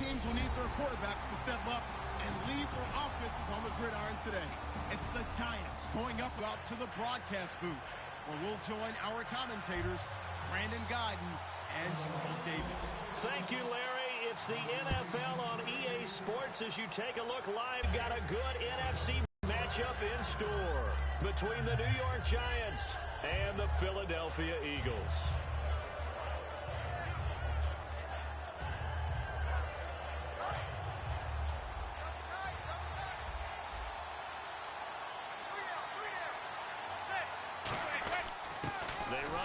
teams will need their quarterbacks to step up and lead their offenses on the gridiron today. It's the Giants going up out to the broadcast booth, where we'll join our commentators, Brandon Guyton and Charles Davis. Thank you, Larry. It's the NFL on EA Sports as you take a look live. Got a good NFC matchup in store between the New York Giants and the Philadelphia Eagles.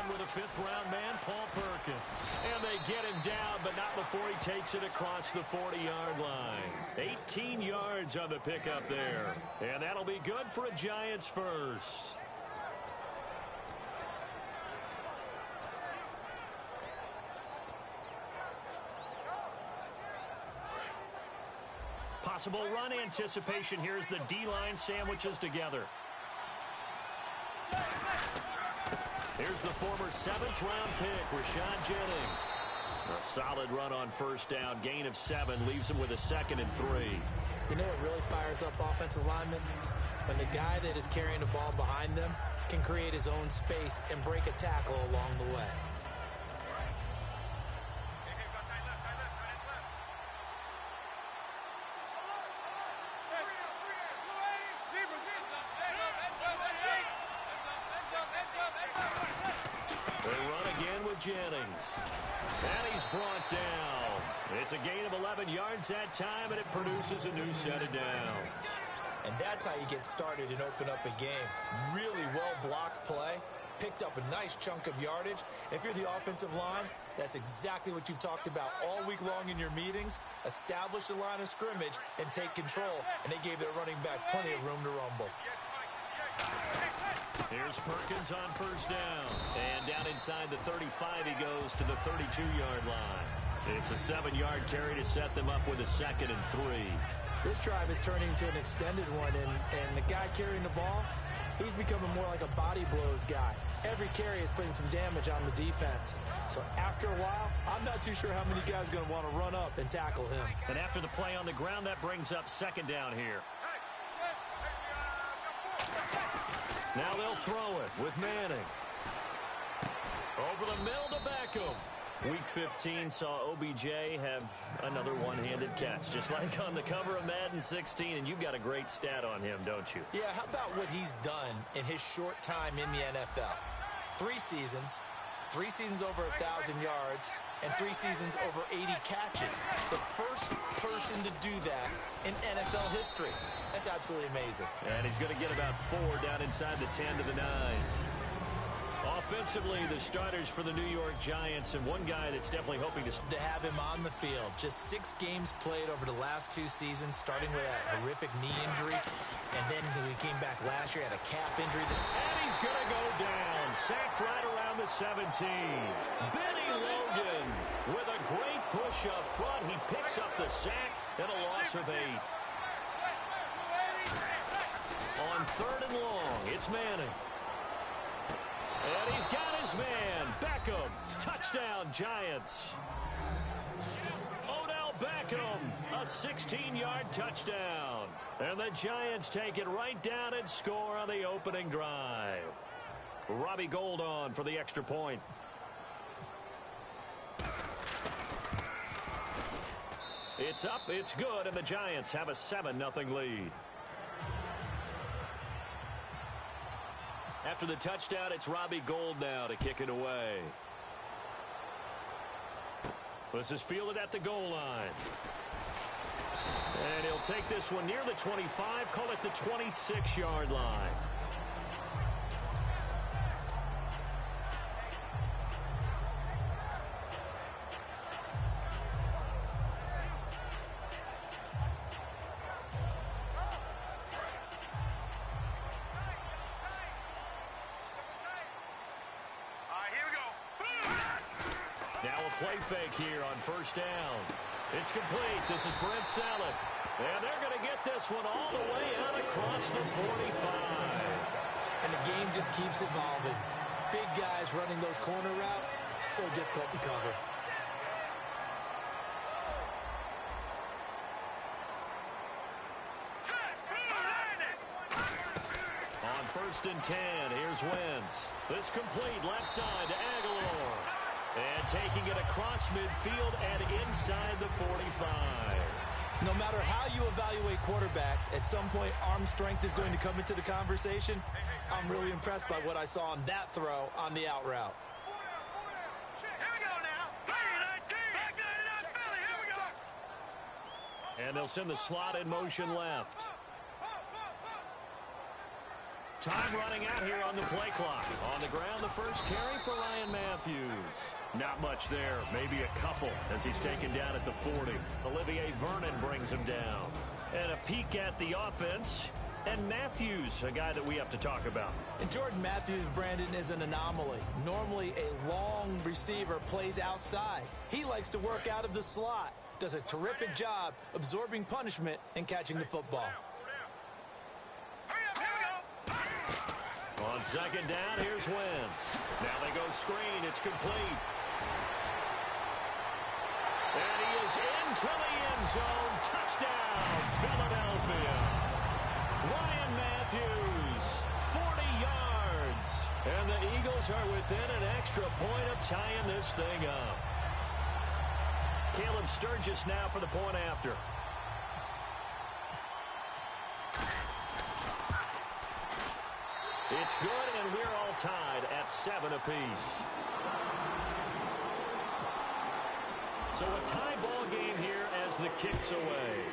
With a fifth-round man, Paul Perkins. And they get him down, but not before he takes it across the 40-yard line. 18 yards on the pickup there. And that'll be good for a Giants first. Possible run anticipation here as the D-line sandwiches together. Here's the former seventh-round pick, Rashad Jennings. A solid run on first down. Gain of 7 leaves him with a 2nd and 3. You know what really fires up offensive linemen? When the guy that is carrying the ball behind them can create his own space and break a tackle along the way. Jennings. And he's brought down. It's a gain of 11 yards that time, and it produces a new set of downs. And that's how you get started and open up a game. Really well-blocked play. Picked up a nice chunk of yardage. If you're the offensive line, that's exactly what you've talked about all week long in your meetings. Establish the line of scrimmage and take control. And they gave their running back plenty of room to rumble. Here's Perkins on first down. And down inside the 35, he goes to the 32-yard line. It's a 7-yard carry to set them up with a 2nd and 3. This drive is turning into an extended one, and the guy carrying the ball, he's becoming more like a body blows guy. Every carry is putting some damage on the defense. So after a while, I'm not too sure how many guys are going to want to run up and tackle him. And after the play on the ground, that brings up 2nd down here. Now they'll throw it with Manning. Over the middle to Beckham. Week 15 saw OBJ have another one-handed catch, just like on the cover of Madden 16, and you've got a great stat on him, don't you? Yeah, how about what he's done in his short time in the NFL? 3 seasons, 3 seasons over 1,000 yards, and 3 seasons over 80 catches. The first person to do that in NFL history. That's absolutely amazing. And he's going to get about 4 down inside the 10 to the 9. Offensively, the starters for the New York Giants, and one guy that's definitely hoping to have him on the field. Just 6 games played over the last 2 seasons, starting with a horrific knee injury. And then when he came back last year, had a calf injury. And he's going to go down. Sacked right around the 17. Benny Logan with a great push up front. He picks up the sack and a loss of 8. On 3rd and long, it's Manning. And he's got his man, Beckham. Touchdown, Giants. Odell Beckham, a 16-yard touchdown. And the Giants take it right down and score on the opening drive. Robbie Gould on for the extra point. It's up, it's good, and the Giants have a 7-0 lead. After the touchdown, it's Robbie Gould now to kick it away. This is fielded at the goal line. And he'll take this one near the 25, call it the 26-yard line. Play fake here on first down. It's complete. This is Brent Saleh. And they're going to get this one all the way out across the 45. And the game just keeps evolving. Big guys running those corner routes, so difficult to cover. first and 10. Here's Wentz. This complete left side to Aguilar. And taking it across midfield and inside the 45. No matter how you evaluate quarterbacks, at some point arm strength is going to come into the conversation. I'm really impressed by what I saw on that throw on the out route. And they'll send the slot in motion left. Time running out here on the play clock. On the ground, the first carry for Ryan Matthews. Not much there, maybe a couple as he's taken down at the 40. Olivier Vernon brings him down. And a peek at the offense. And Matthews, a guy that we have to talk about. And Jordan Matthews, Brandon, is an anomaly. Normally, a long receiver plays outside. He likes to work out of the slot. Does a terrific job absorbing punishment and catching the football. On second down, here's Wentz. Now they go screen. It's complete. And he is into the end zone. Touchdown, Philadelphia. Ryan Matthews, 40 yards. And the Eagles are within an extra point of tying this thing up. Caleb Sturgis now for the point after. It's good, and we're all tied at 7 apiece. So a tie ball game here as the kick's away.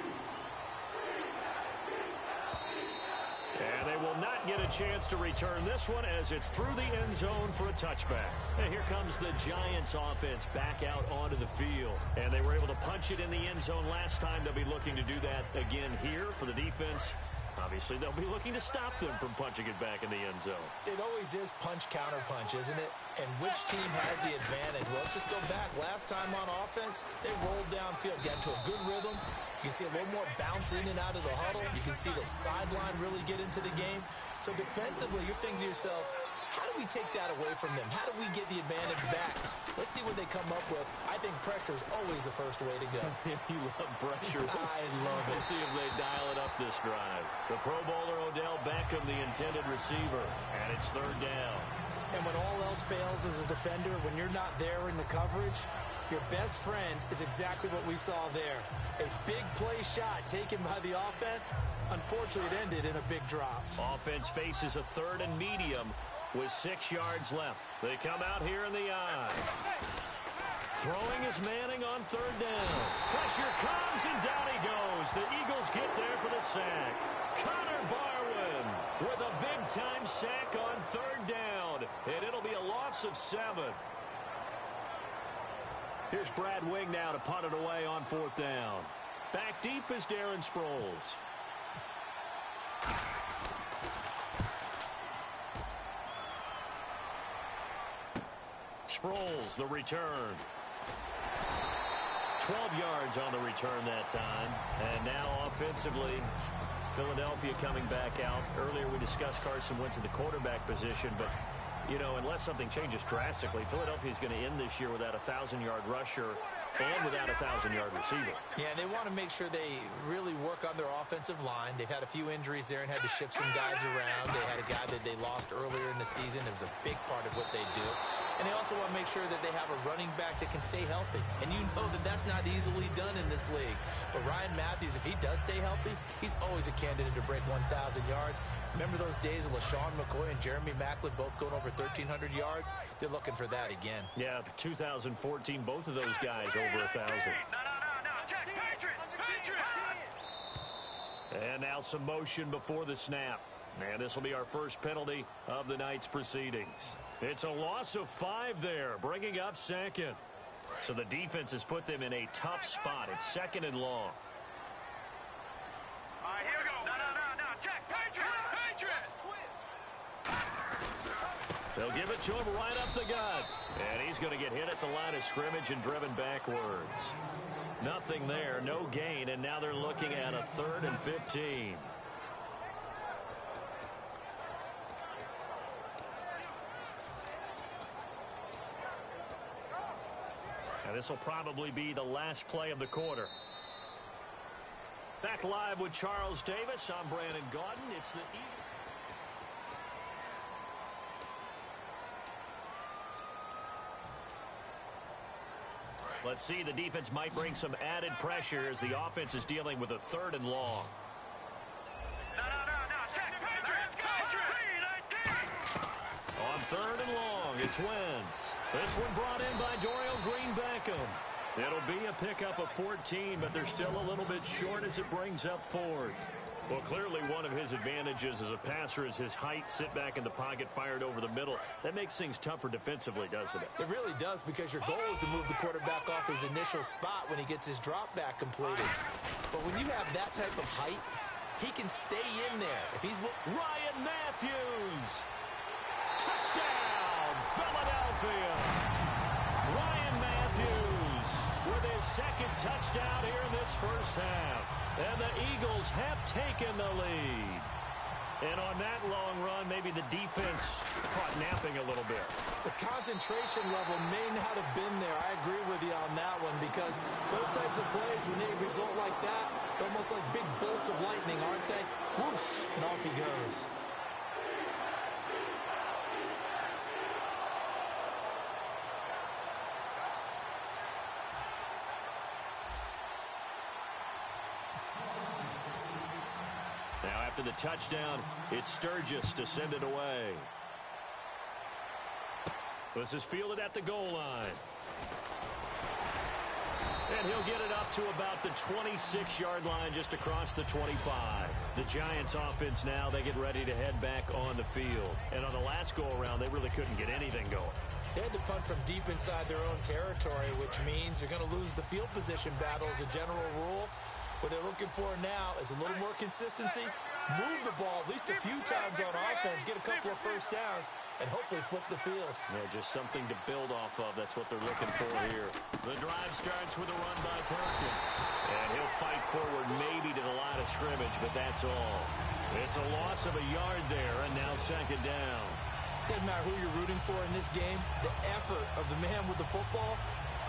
And they will not get a chance to return this one as it's through the end zone for a touchback. And here comes the Giants offense back out onto the field. And they were able to punch it in the end zone last time. They'll be looking to do that again here for the defense. Obviously, they'll be looking to stop them from punching it back in the end zone. It always is punch-counter-punch, isn't it? And which team has the advantage? Well, let's just go back. Last time on offense, they rolled downfield, got into a good rhythm. You can see a little more bounce in and out of the huddle. You can see the sideline really get into the game. So defensively, you're thinking to yourself, how do we take that away from them? How do we get the advantage back? Let's see what they come up with. I think pressure is always the first way to go. You love pressure. I love it. We'll see if they dial it up this drive. The Pro Bowler Odell Beckham, the intended receiver, and it's third down. And when all else fails as a defender, when you're not there in the coverage, your best friend is exactly what we saw there. A big play shot taken by the offense. Unfortunately, it ended in a big drop. Offense faces a third and medium with 6 yards left. They come out here in the I. Throwing is Manning on third down. Pressure comes, and down he goes. The Eagles get there for the sack. Connor Barwin with a big-time sack on third down, and it'll be a loss of 7. Here's Brad Wing now to punt it away on fourth down. Back deep is Darren Sproles. Sproles, the return. 12 yards on the return that time. And now offensively, Philadelphia coming back out. Earlier we discussed Carson Wentz at the quarterback position, but, you know, unless something changes drastically, Philadelphia is going to end this year without a 1,000-yard rusher and without a 1,000-yard receiver. Yeah, they want to make sure they really work on their offensive line. They've had a few injuries there and had to shift some guys around. They had a guy that they lost earlier in the season. It was a big part of what they do. And they also want to make sure that they have a running back that can stay healthy. And you know that that's not easily done in this league. But Ryan Matthews, if he does stay healthy, he's always a candidate to break 1,000 yards. Remember those days of LaShawn McCoy and Jeremy Maclin both going over 1,300 yards? They're looking for that again. Yeah, 2014, both of those guys over 1,000. And now some motion before the snap. And this will be our first penalty of the night's proceedings. It's a loss of 5 there, bringing up second. So the defense has put them in a tough spot. It's second and long. All right, here we go. No, check. Patriots. They'll give it to him right up the gut. And he's going to get hit at the line of scrimmage and driven backwards. Nothing there, no gain, and now they're looking at a 3rd and 15. And this will probably be the last play of the quarter. Back live with Charles Davis. I'm Brandon Gaudin. It's the Let's see, the defense might bring some added pressure as the offense is dealing with a 3rd and long. No. Check. Patriots, go. On 3rd and long, it's Wentz. This one brought in by Dorial Green-Beckham. It'll be a pickup of 14, but they're still a little bit short as it brings up 4th. Well, clearly one of his advantages as a passer is his height, sit back in the pocket, fired over the middle. That makes things tougher defensively, doesn't it? It really does, because your goal is to move the quarterback off his initial spot when he gets his drop back completed. But when you have that type of height, he can stay in there. If he's Ryan Matthews! Touchdown, Philadelphia! Ryan Matthews with his 2nd touchdown here in this first half. And the Eagles have taken the lead. And on that long run, maybe the defense caught napping a little bit. The concentration level may not have been there. I agree with you on that one, because those types of plays, when they result like that, they're almost like big bolts of lightning, aren't they? Whoosh, and off he goes. Now after the touchdown, it's Sturgis to send it away. This is fielded at the goal line. And he'll get it up to about the 26-yard line, just across the 25. The Giants offense now, they get ready to head back on the field. And on the last go-around, they really couldn't get anything going. They had to punt from deep inside their own territory, which means they're going to lose the field position battle as a general rule. What they're looking for now is a little more consistency, move the ball at least a few times on offense, get a couple of first downs, and hopefully flip the field. Yeah, just something to build off of. That's what they're looking for here. The drive starts with a run by Perkins. And he'll fight forward maybe to the line of scrimmage, but that's all. It's a loss of a yard there, and now 2nd down. Doesn't matter who you're rooting for in this game, the effort of the man with the football,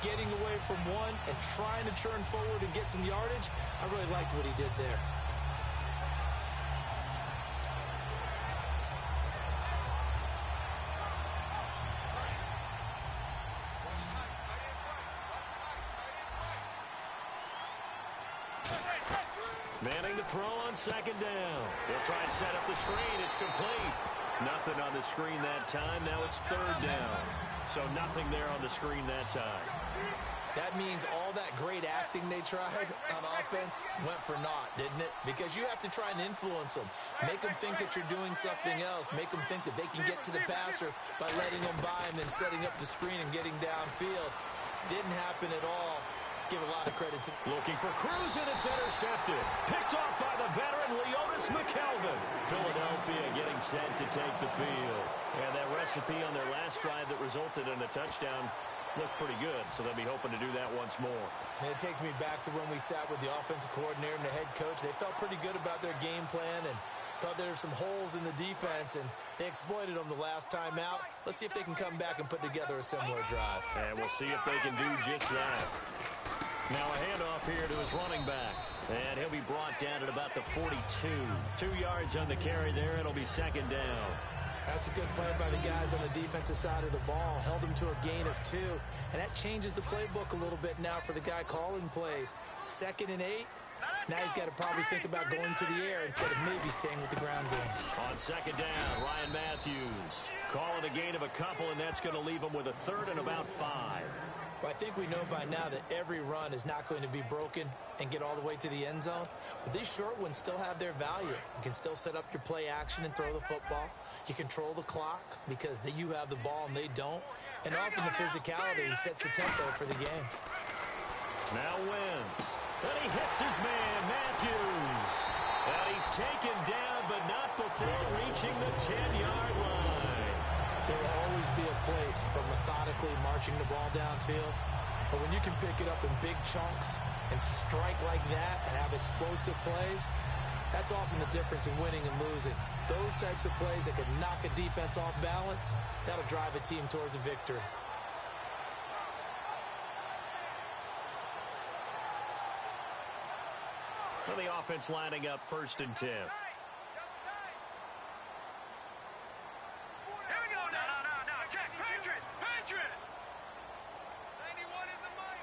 getting away from one and trying to turn forward and get some yardage, I really liked what he did there. Manning to throw on 2nd down. He'll try and set up the screen. It's complete. Nothing on the screen that time. Now it's 3rd down. So nothing there on the screen that time. That means all that great acting they tried on offense went for naught, didn't it? Because you have to try and influence them. Make them think that you're doing something else. Make them think that they can get to the passer by letting them by and then setting up the screen and getting downfield. Didn't happen at all. Give a lot of credit to... Looking for Cruz, and it's intercepted. Picked off by the veteran Leonis McKelvin. Philadelphia getting set to take the field. And that recipe on their last drive that resulted in a touchdown looked pretty good, so they'll be hoping to do that once more. And it takes me back to when we sat with the offensive coordinator and the head coach. They felt pretty good about their game plan and thought there were some holes in the defense, and they exploited them the last time out. Let's see if they can come back and put together a similar drive. And we'll see if they can do just that. Now a handoff here to his running back. And he'll be brought down at about the 42. 2 yards on the carry there. It'll be 2nd down. That's a good play by the guys on the defensive side of the ball. Held him to a gain of 2. And that changes the playbook a little bit now for the guy calling plays. 2nd and 8. Now he's got to probably think about going to the air instead of maybe staying with the ground game. On 2nd down, Ryan Matthews calling a gain of a couple, and that's going to leave him with a 3rd and about 5. Well, I think we know by now that every run is not going to be broken and get all the way to the end zone. But these short ones still have their value. You can still set up your play action and throw the football. You control the clock because you have the ball and they don't. And often the physicality sets the tempo for the game. Now Wentz. And he hits his man, Matthews. And he's taken down, but not before reaching the 10-yard line. There will always be a place for methodically marching the ball downfield. But when you can pick it up in big chunks and strike like that and have explosive plays, that's often the difference in winning and losing. Those types of plays that can knock a defense off balance, that'll drive a team towards a victory. Well, the offense lining up 1st and 10. Here we go now. Check. Patriot. 91 is the mic.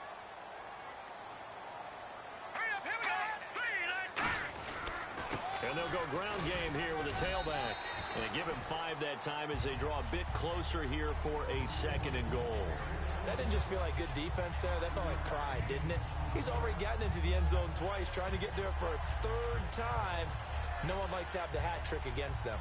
And they'll go ground game here with a tailback. And they give him 5 that time as they draw a bit closer here for a 2nd and goal. That didn't just feel like good defense there. That felt like pride, didn't it? He's already gotten into the end zone twice, trying to get there for a 3rd time. No one likes to have the hat trick against them.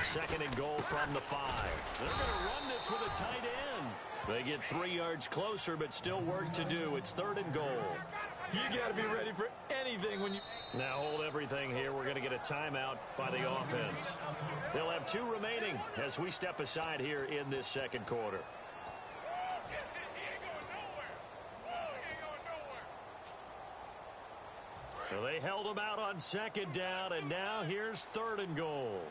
Second and goal from the 5. They're going to run this with a tight end. They get 3 yards closer, but still work to do. It's 3rd and goal. You got to be ready for anything when you... Now hold everything here. We're going to get a timeout by the offense. They'll have 2 remaining as we step aside here in this 2nd quarter. So they held him out on 2nd down, and now here's 3rd and goal.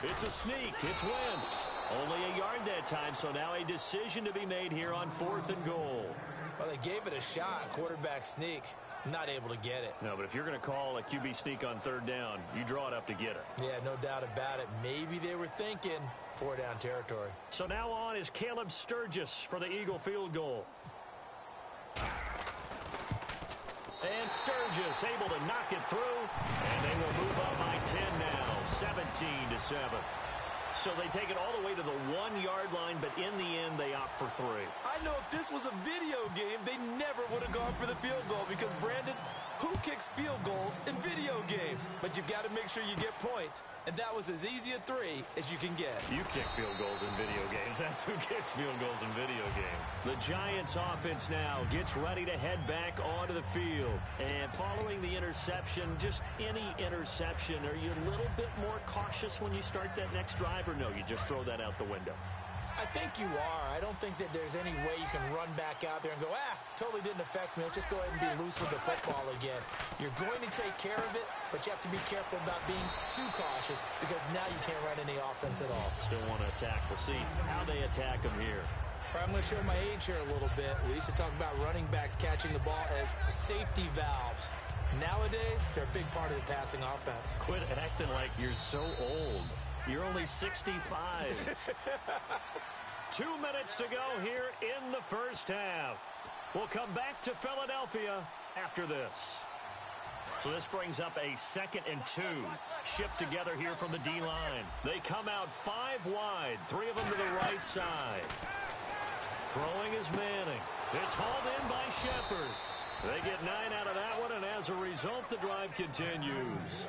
It's a sneak. It's Wentz. Only a yard that time, so now a decision to be made here on 4th and goal. Well, they gave it a shot, quarterback sneak. Not able to get it. No, but if you're going to call a QB sneak on 3rd down, you draw it up to get it. Yeah, no doubt about it. Maybe they were thinking 4-down territory. So now on is Caleb Sturgis for the Eagle field goal. And Sturgis able to knock it through, and they will move up by 10 now, 17-7. So they take it all the way to the 1-yard line, but in the end, they opt for 3. I know if this was a video game, they never would have gone for the field goal because, Brandon, who kicks field goals in video games? But you've got to make sure you get points, and that was as easy a 3 as you can get. You kick field goals in video games. That's who kicks field goals in video games. The Giants offense now gets ready to head back onto the field. And following the interception, just any interception, are you a little bit more cautious when you start that next drive, or no, you just throw that out the window? I think you are. I don't think that there's any way you can run back out there and go, totally didn't affect me. Let's just go ahead and be loose with the football again. You're going to take care of it, but you have to be careful about being too cautious because now you can't run any offense at all. Still want to attack. We'll see how they attack them here. All right, I'm going to show my age here a little bit. We used to talk about running backs catching the ball as safety valves. Nowadays, they're a big part of the passing offense. Quit acting like you're so old. You're only 65. 2 minutes to go here in the first half. We'll come back to Philadelphia after this. So this brings up a 2nd and 2. Shift together here from the D-line. They come out 5 wide, 3 of them to the right side. Throwing is Manning. It's hauled in by Shepard. They get 9 out of that one, and as a result, the drive continues.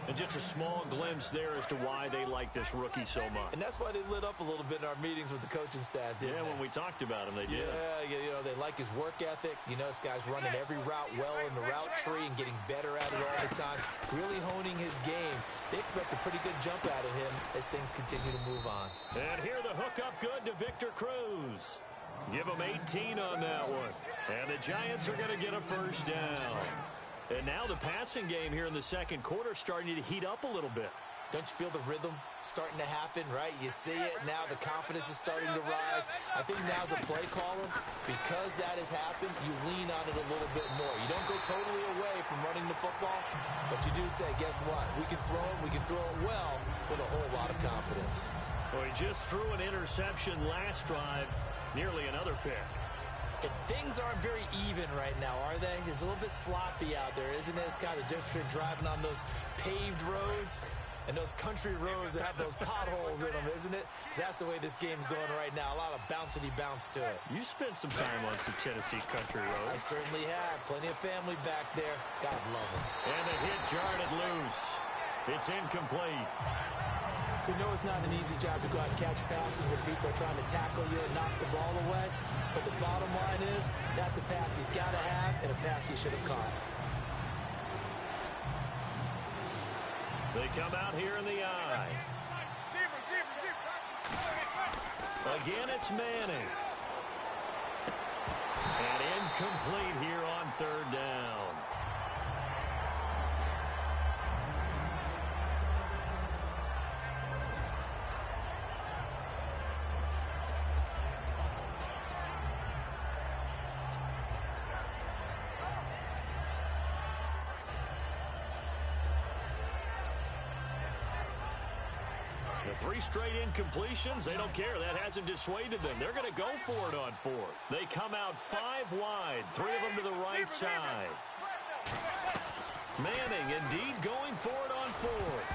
And just a small glimpse there as to why they like this rookie so much. And that's why they lit up a little bit in our meetings with the coaching staff, didn't they? When we talked about him, they did. Yeah, you know, they like his work ethic. You know, this guy's running every route well in the route tree and getting better at it all the time, really honing his game. They expect a pretty good jump out of him as things continue to move on. And here the hookup good to Victor Cruz. Give him 18 on that one. And the Giants are going to get a first down. And now the passing game here in the 2nd quarter starting to heat up a little bit. Don't you feel the rhythm starting to happen, right? You see it now. The confidence is starting to rise. I think now's a play caller. Because that has happened, you lean on it a little bit more. You don't go totally away from running the football, but you do say, guess what? We can throw it. We can throw it well with a whole lot of confidence. Well, he just threw an interception last drive, nearly another pick. And things aren't very even right now, are they? It's a little bit sloppy out there, isn't it? It's kind of different driving on those paved roads and those country roads that have those potholes in them, isn't it? 'Cause that's the way this game's going right now. A lot of bouncy bounce to it. You spent some time on some Tennessee country roads. I certainly have. Plenty of family back there. God love them. And the hit jarred it loose. It's incomplete. We know it's not an easy job to go out and catch passes when people are trying to tackle you and knock the ball away. But the bottom line is, that's a pass he's got to have and a pass he should have caught. They come out here in the eye. Again, it's Manning. And incomplete here on 3rd down. With 3 straight incompletions, they don't care. That hasn't dissuaded them. They're going to go for it on 4th. They come out 5 wide, 3 of them to the right side. Manning indeed going for it on 4th.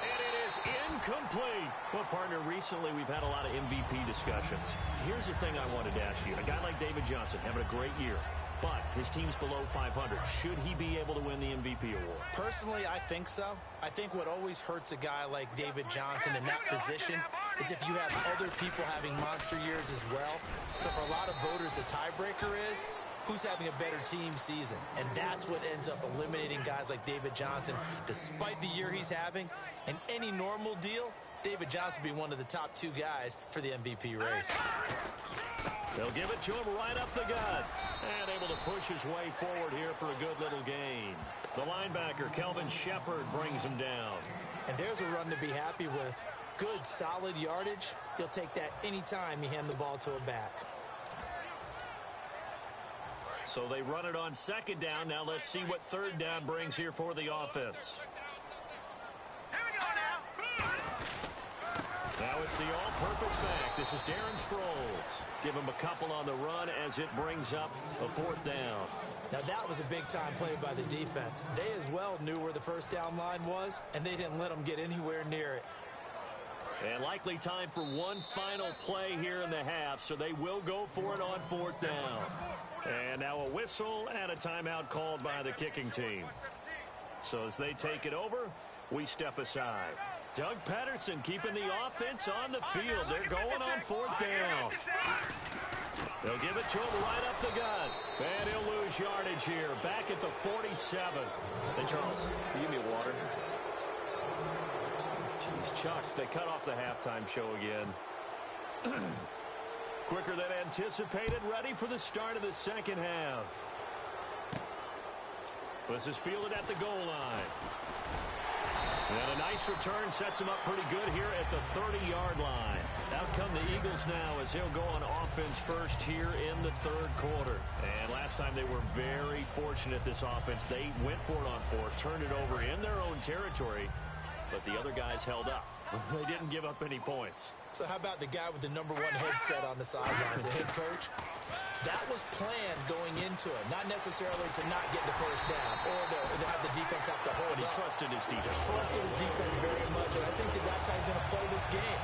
And it is incomplete. Well, partner, recently we've had a lot of MVP discussions. Here's the thing I wanted to ask you. A guy like David Johnson having a great year, but his team's below 500. Should he be able to win the MVP award? Personally, I think so. I think what always hurts a guy like David Johnson in that position is if you have other people having monster years as well. So for a lot of voters, the tiebreaker is who's having a better team season. And that's what ends up eliminating guys like David Johnson. Despite the year he's having, in any normal deal, David Johnson would be one of the top 2 guys for the MVP race. They'll give it to him right up the gut. And able to push his way forward here for a good little gain. The linebacker, Kelvin Shepard, brings him down. And there's a run to be happy with. Good, solid yardage. He'll take that anytime you hand the ball to a back. So they run it on 2nd down. Now let's see what 3rd down brings here for the offense. Here we go now. Now it's the all-purpose back. This is Darren Sproles. Give him a couple on the run as it brings up a 4th down. Now that was a big-time play by the defense. They as well knew where the 1st down line was, and they didn't let them get anywhere near it. And likely time for one final play here in the half, so they will go for it on 4th down. And now a whistle and a timeout called by the kicking team. So as they take it over, we step aside. Doug Pederson keeping the offense on the field. They're going on 4th down. They'll give it to him right up the gut. And he'll lose yardage here. Back at the 47. Hey, Charles, can you give me a water? Jeez, Chuck, they cut off the halftime show again. Quicker than anticipated, ready for the start of the 2nd half. This is fielded at the goal line. And a nice return sets him up pretty good here at the 30-yard line. Out come the Eagles now as they'll go on offense first here in the 3rd quarter. And last time they were very fortunate, this offense. They went for it on 4th, turned it over in their own territory, but the other guys held up. They didn't give up any points. So how about the guy with the #1 headset on the sidelines, the head coach? That was planned going into it, not necessarily to not get the 1st down or to have the defense have to hold But he up. trusted his defense. Trusted his defense very much, and I think that's how he's going to play this game.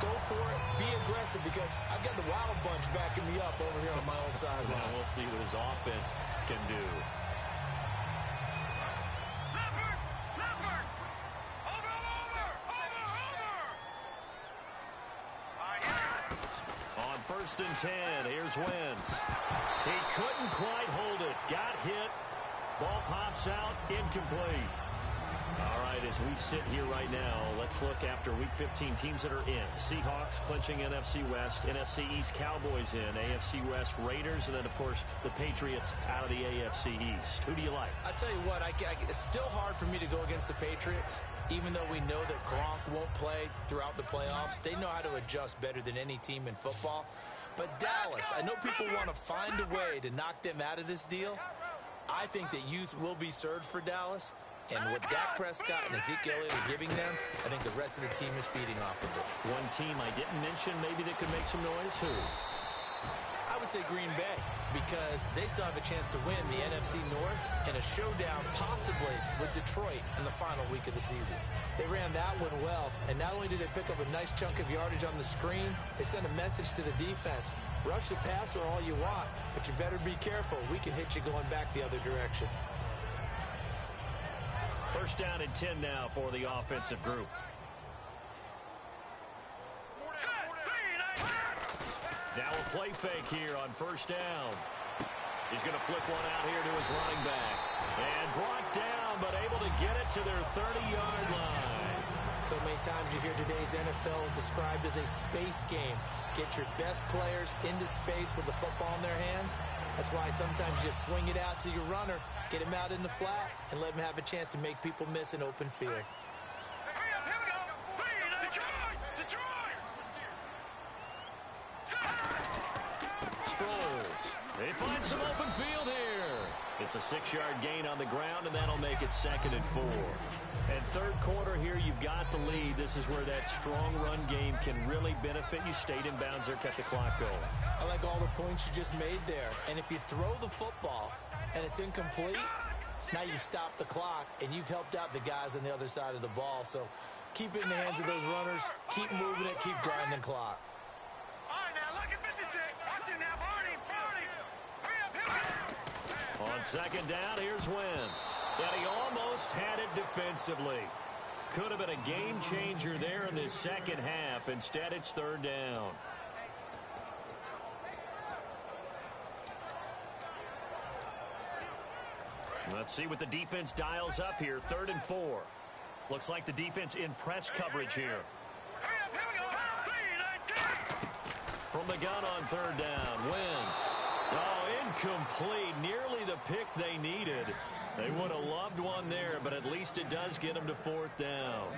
Go for it, be aggressive, because I've got the Wild Bunch backing me up over here on my own sideline. Now we'll see what his offense can do. On 1st and 10, here's Wentz. He couldn't quite hold it. Got hit. Ball pops out. Incomplete. All right, as we sit here right now, let's look after Week 15 teams that are in. Seahawks clinching NFC West, NFC East Cowboys in, AFC West Raiders, and then, of course, the Patriots out of the AFC East. Who do you like? I tell you what, it's still hard for me to go against the Patriots, even though we know that Gronk won't play throughout the playoffs. They know how to adjust better than any team in football. But Dallas, I know people want to find a way to knock them out of this deal. I think that youth will be served for Dallas. And what Dak Prescott and Ezekiel Elliott are giving them, I think the rest of the team is feeding off of it. One team I didn't mention maybe that could make some noise. Who? I would say Green Bay, because they still have a chance to win the NFC North in a showdown possibly with Detroit in the final week of the season. They ran that one well, and not only did they pick up a nice chunk of yardage on the screen, they sent a message to the defense. Rush the passer all you want, but you better be careful. We can hit you going back the other direction. 1st down and 10 now for the offensive group. Now a play fake here on 1st down. He's going to flip one out here to his running back. And brought down, but able to get it to their 30-yard line. So many times you hear today's NFL described as a space game. Get your best players into space with the football in their hands. That's why sometimes you just swing it out to your runner, get him out in the flat, and let him have a chance to make people miss an open field. Sproles. They find some open field here. It's a 6-yard gain on the ground, and that'll make it 2nd and 4. And third quarter here, you've got the lead. This is where that strong run game can really benefit you. Stayed in bounds there, kept the clock going. I like all the points you just made there. And if you throw the football and it's incomplete, now you've stopped the clock, and you've helped out the guys on the other side of the ball. So keep it in the hands of those runners. Keep moving it. Keep grinding the clock. All right, now, look at 56. Watch it now, Barney. Hurry up, hit it. On second down, here's Wentz. And he almost had it defensively. Could have been a game changer there in this second half. Instead, it's third down. Let's see what the defense dials up here. 3rd and 4. Looks like the defense in press coverage here. Hurry up, here we go. 3, 19. From the gun on third down, Wentz. Oh, incomplete. Nearly the pick they needed. They would have loved one there, but at least it does get them to 4th down.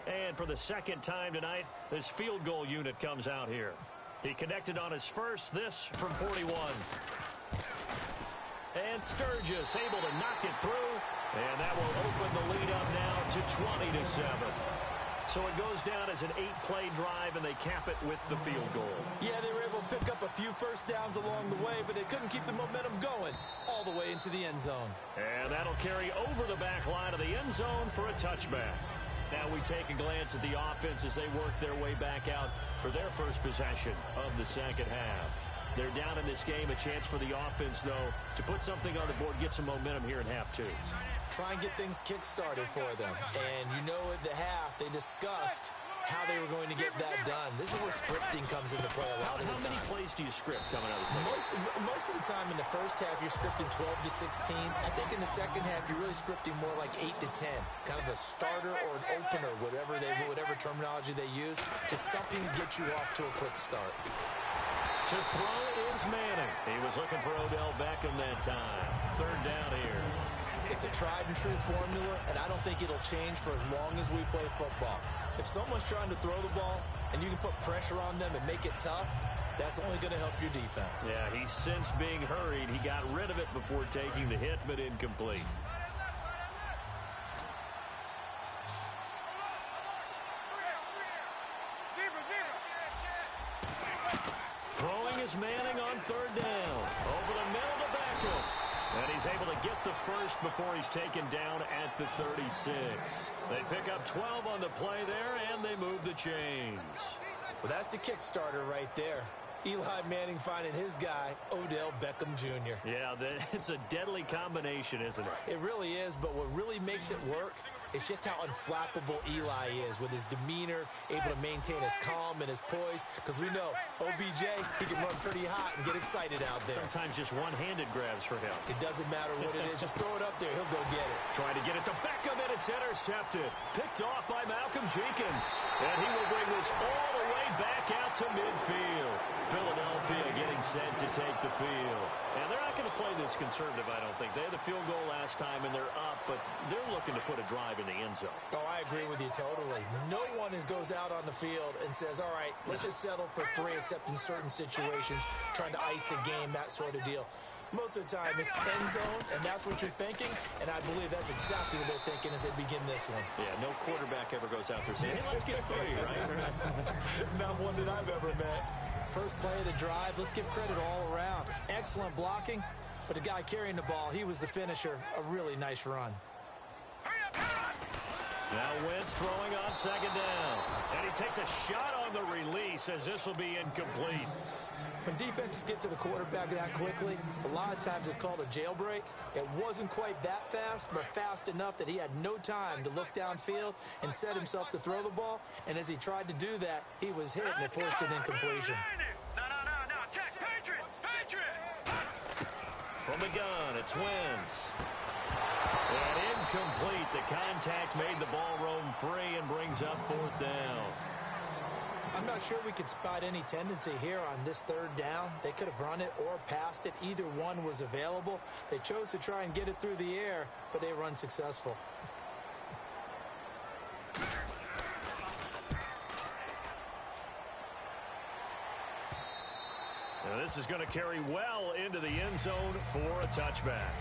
And for the second time tonight, this field goal unit comes out here. He connected on his first, this from 41. And Sturgis able to knock it through, and that will open the lead up now to 20-7. So it goes down as an 8-play drive, and they cap it with the field goal. Yeah, they were able to pick up a few first downs along the way, but they couldn't keep the momentum going all the way into the end zone. And that'll carry over the back line of the end zone for a touchback. Now we take a glance at the offense as they work their way back out for their first possession of the second half. They're down in this game. A chance for the offense, though, to put something on the board, get some momentum here in half 2. Try and get things kick-started for them. And you know at the half, they discussed how they were going to get that done. This is where scripting comes into play a lot of the time. How many plays do you script coming out of the second? Most of the time in the first half, you're scripting 12 to 16. I think in the second half, you're really scripting more like 8 to 10. Kind of a starter or an opener, whatever terminology they use. Just something to get you off to a quick start. To throw is Manning. He was looking for Odell Beckham that time. Third down here. It's a tried-and-true formula, and I don't think it'll change for as long as we play football. If someone's trying to throw the ball and you can put pressure on them and make it tough, that's only going to help your defense. Yeah, he's since being hurried. He got rid of it before taking the hit, but incomplete. Throwing is Manning on third down. Over the middle to Beckham. And he's able to get the first before he's taken down at the 36. They pick up 12 on the play there, and they move the chains. Well, that's the kickstarter right there. Eli Manning finding his guy, Odell Beckham Jr. Yeah, it's a deadly combination, isn't it? It really is, but what really makes it work is just how unflappable Eli is with his demeanor, able to maintain his calm and his poise, because we know OBJ, he can run pretty hot and get excited out there. Sometimes just one-handed grabs for him. It doesn't matter what it is. Just throw it up there. He'll go get it. Trying to get it to Beckham, and it's intercepted. Picked off by Malcolm Jenkins. And he will bring this all the way back out to midfield. Philadelphia getting set to take the field. And they're not going to play this conservative, I don't think. They had the field goal last time, and they're up, but they're looking to put a drive in the end zone. Oh, I agree with you totally. No one goes out on the field and says, all right, let's just settle for 3, except in certain situations, trying to ice a game, that sort of deal. Most of the time, it's end zone, and that's what you're thinking, and I believe that's exactly what they're thinking as they begin this one. Yeah, no quarterback ever goes out there saying, hey, let's get 3, right? Not one that I've ever met. First play of the drive, let's give credit all around. Excellent blocking, but the guy carrying the ball, he was the finisher. A really nice run. Now Wentz throwing on second down. And he takes a shot on the release as this will be incomplete. When defenses get to the quarterback that quickly, a lot of times it's called a jailbreak. It wasn't quite that fast, but fast enough that he had no time to look downfield and set himself to throw the ball. And as he tried to do that, he was hit and it forced an incompletion. No. Check. Patriot. From the gun, it's Wentz. And incomplete. The contact made the ball roam free and brings up 4th down. I'm not sure we could spot any tendency here on this third down. They could have run it or passed it. Either one was available. They chose to try and get it through the air, but they were unsuccessful. Now this is going to carry well into the end zone for a touchback.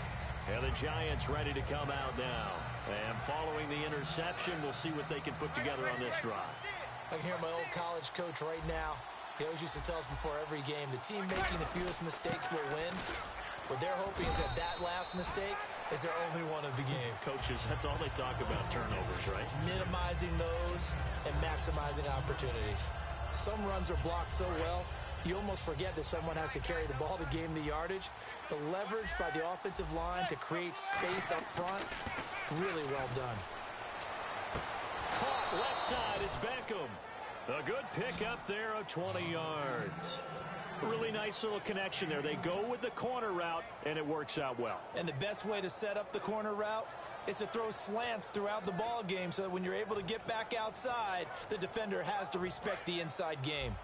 And the Giants ready to come out now. And following the interception, we'll see what they can put together on this drive. I can hear my old college coach right now. He always used to tell us before every game, the team making the fewest mistakes will win. What they're hoping is that last mistake is their only one of the game. Coaches, that's all they talk about, turnovers, right? Minimizing those and maximizing opportunities. Some runs are blocked so well, you almost forget that someone has to carry the ball to gain the yardage. The leverage by the offensive line to create space up front, really well done. Caught left side, it's Beckham. A good pickup there of 20 yards. Really nice little connection there. They go with the corner route, and it works out well. And the best way to set up the corner route is to throw slants throughout the ball game so that when you're able to get back outside, the defender has to respect the inside game.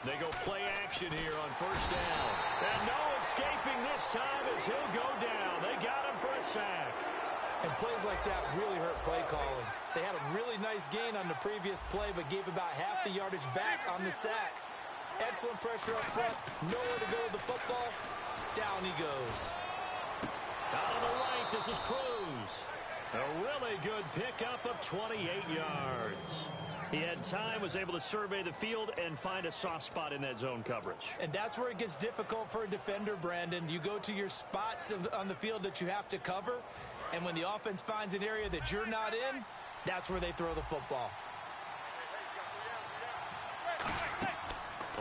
They go play action here on first down. And no escaping this time as he'll go down. They got him for a sack. And plays like that really hurt play calling. They had a really nice gain on the previous play, but gave about half the yardage back on the sack. Excellent pressure up front. Nowhere to go with the football. Down he goes. Out on the right, this is Cruz. A really good pickup of 28 yards. He had time, was able to survey the field and find a soft spot in that zone coverage. And that's where it gets difficult for a defender, Brandon. You go to your spots on the field that you have to cover, and when the offense finds an area that you're not in, that's where they throw the football.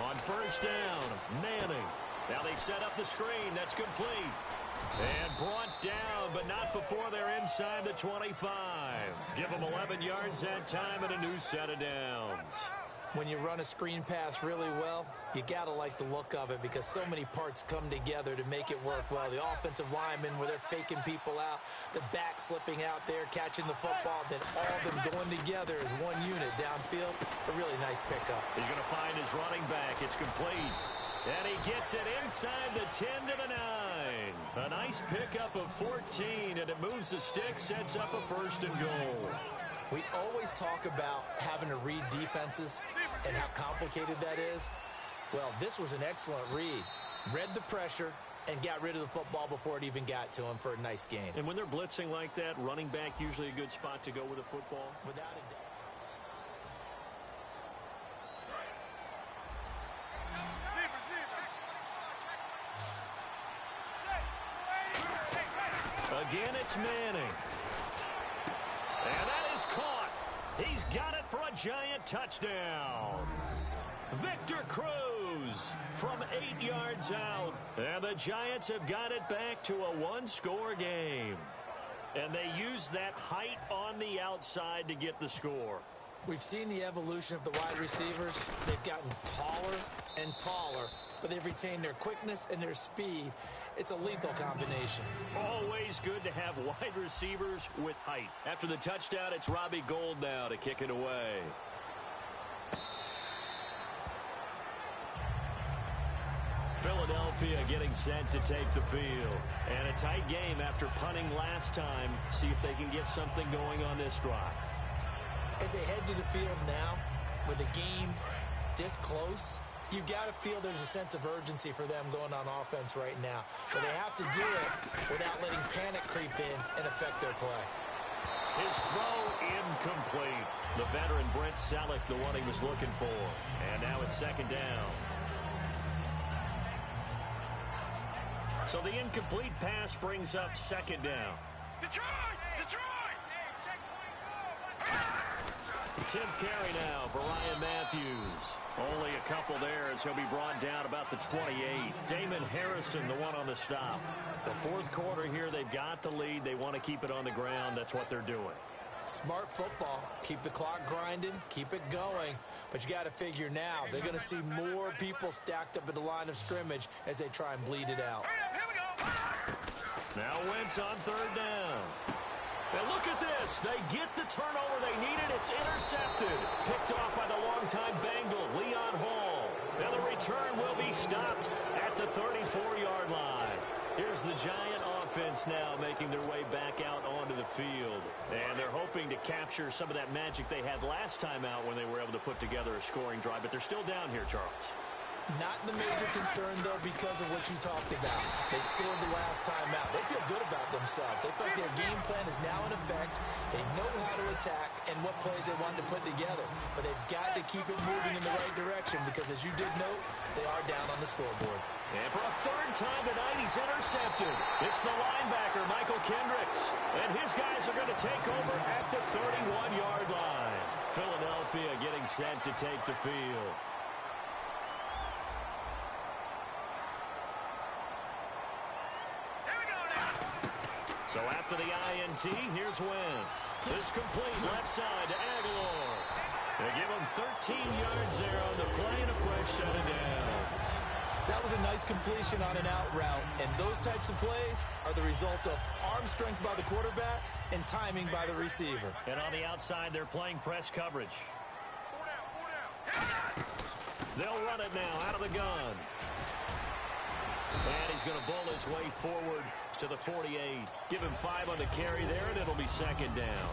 On first down, Manning. Now they set up the screen. That's complete. And brought down, but not before they're inside the 25. Give them 11 yards that time and a new set of downs. When you run a screen pass really well, you got to like the look of it because so many parts come together to make it work well. The offensive linemen, where they're faking people out, the back slipping out there, catching the football, then all of them going together as one unit downfield. A really nice pickup. He's going to find his running back. It's complete. And he gets it inside the 10 to the 9. A nice pickup of 14, and it moves the stick, sets up a first and goal. We always talk about having to read defenses and how complicated that is. Well, this was an excellent read. Read the pressure and got rid of the football before it even got to him for a nice gain. And when they're blitzing like that, running back usually a good spot to go with a football. Without a doubt. Again, it's Manning. And that is caught. He's got it for a giant touchdown. Victor Cruz from 8 yards out. And the Giants have got it back to a one-score game. And they use that height on the outside to get the score. We've seen the evolution of the wide receivers. They've gotten taller and taller, but they've retained their quickness and their speed. It's a lethal combination. Always good to have wide receivers with height. After the touchdown, it's Robbie Gould now to kick it away. Philadelphia getting set to take the field. And a tight game after punting last time. See if they can get something going on this drive. As they head to the field now, with the game this close, you've got to feel there's a sense of urgency for them going on offense right now. So they have to do it without letting panic creep in and affect their play. His throw incomplete. The veteran Brent Selleck, the one he was looking for. And now it's second down. So the incomplete pass brings up second down. Detroit! Detroit! 10th carry now for Ryan Matthews. Only a couple there as he'll be brought down about the 28. Damon Harrison, the one on the stop. The fourth quarter here, they've got the lead. They want to keep it on the ground. That's what they're doing. Smart football. Keep the clock grinding. Keep it going. But you got to figure now, they're going to see more people stacked up at the line of scrimmage as they try and bleed it out. Here we go! Now Wentz on third down. And look at this. They get the turnover they needed. It's intercepted. Picked off by the longtime Bengal, Leon Hall. And the return will be stopped at the 34-yard line. Here's the Giant offense now making their way back out onto the field. And they're hoping to to capture some of that magic they had last time out when they were able to put together a scoring drive, but they're still down here, Charles. Not the major concern, though, because of what you talked about. They scored the last time out. They feel good about themselves. They feel like their game plan is now in effect. They know how to attack and what plays they want to put together. But they've got to keep it moving in the right direction because, as you did note, they are down on the scoreboard. And for a third time tonight, he's intercepted. It's the linebacker, Michael Kendricks. And his guys are going to take over at the 31-yard line. Philadelphia getting set to take the field. So after the INT, here's Wentz. This complete left side to Aguilar. They give him 13 yards there on the play and a fresh set of downs. That was a nice completion on an out route, and those types of plays are the result of arm strength by the quarterback and timing by the receiver. And on the outside, they're playing press coverage. They'll run it now out of the gun. And he's going to bull his way forward to the 48. Give him 5 on the carry there, and it'll be second down.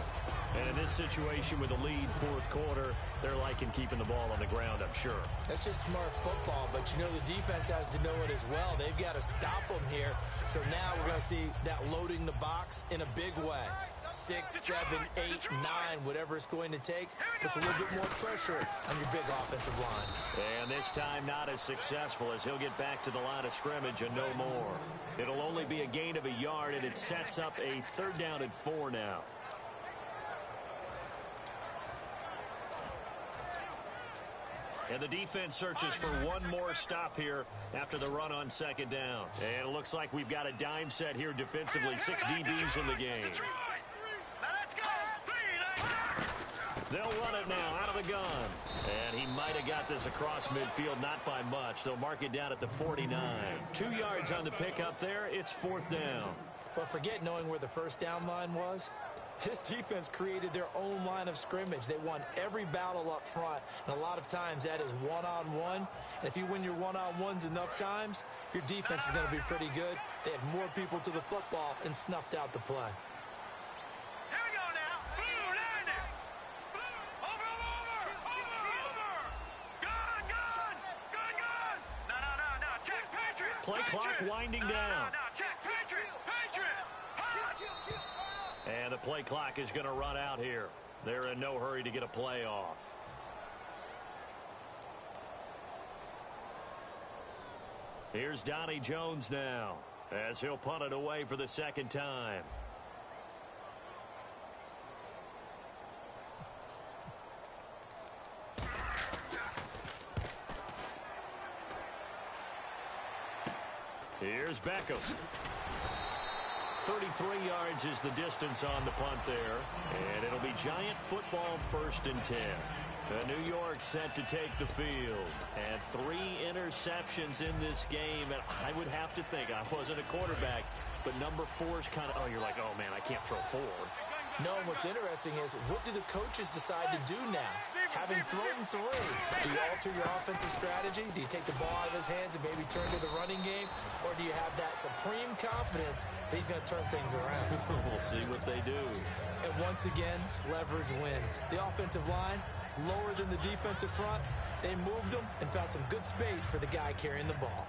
And in this situation with the lead fourth quarter, they're liking keeping the ball on the ground, I'm sure. That's just smart football, but you know the defense has to know it as well. They've got to stop them here. So now we're going to see that loading the box in a big way. 6, 7, 8, 9, whatever it's going to take, puts a little bit more pressure on your big offensive line. And this time not as successful as he'll get back to the line of scrimmage and no more. It'll only be a gain of a yard, and it sets up a third down and 4 now. And the defense searches for one more stop here after the run on second down. And it looks like we've got a dime set here defensively. 6 DBs in the game. They'll run it now out of the gun. And he might have got this across midfield, not by much. They'll mark it down at the 49. 2 yards on the pickup there. It's fourth down. Well, forget knowing where the first down line was. This defense created their own line of scrimmage. They won every battle up front, and a lot of times that is one-on-one. And if you win your one-on-ones enough times, your defense is going to be pretty good. They had more people to the football and snuffed out the play. Here we go now. Blue, down there. Over. Gun. No. Check, Patriot. Play clock winding down. No. Check, Patriot. And the play clock is going to run out here. They're in no hurry to get a play off. Here's Donnie Jones now as he'll punt it away for the second time. Here's Beckham. 33 yards is the distance on the punt there. And it'll be Giant football, 1st and 10. New York set to take the field. And 3 interceptions in this game. And I would have to think, I wasn't a quarterback, but number 4 is kind of, you're like, oh, man, I can't throw 4. No, and what's interesting is, what do the coaches decide to do now? Having thrown 3, do you alter your offensive strategy? Do you take the ball out of his hands and maybe turn to the running game? Or do you have that supreme confidence that he's going to turn things around? We'll see what they do. And once again, leverage wins. The offensive line, lower than the defensive front. They moved them and found some good space for the guy carrying the ball.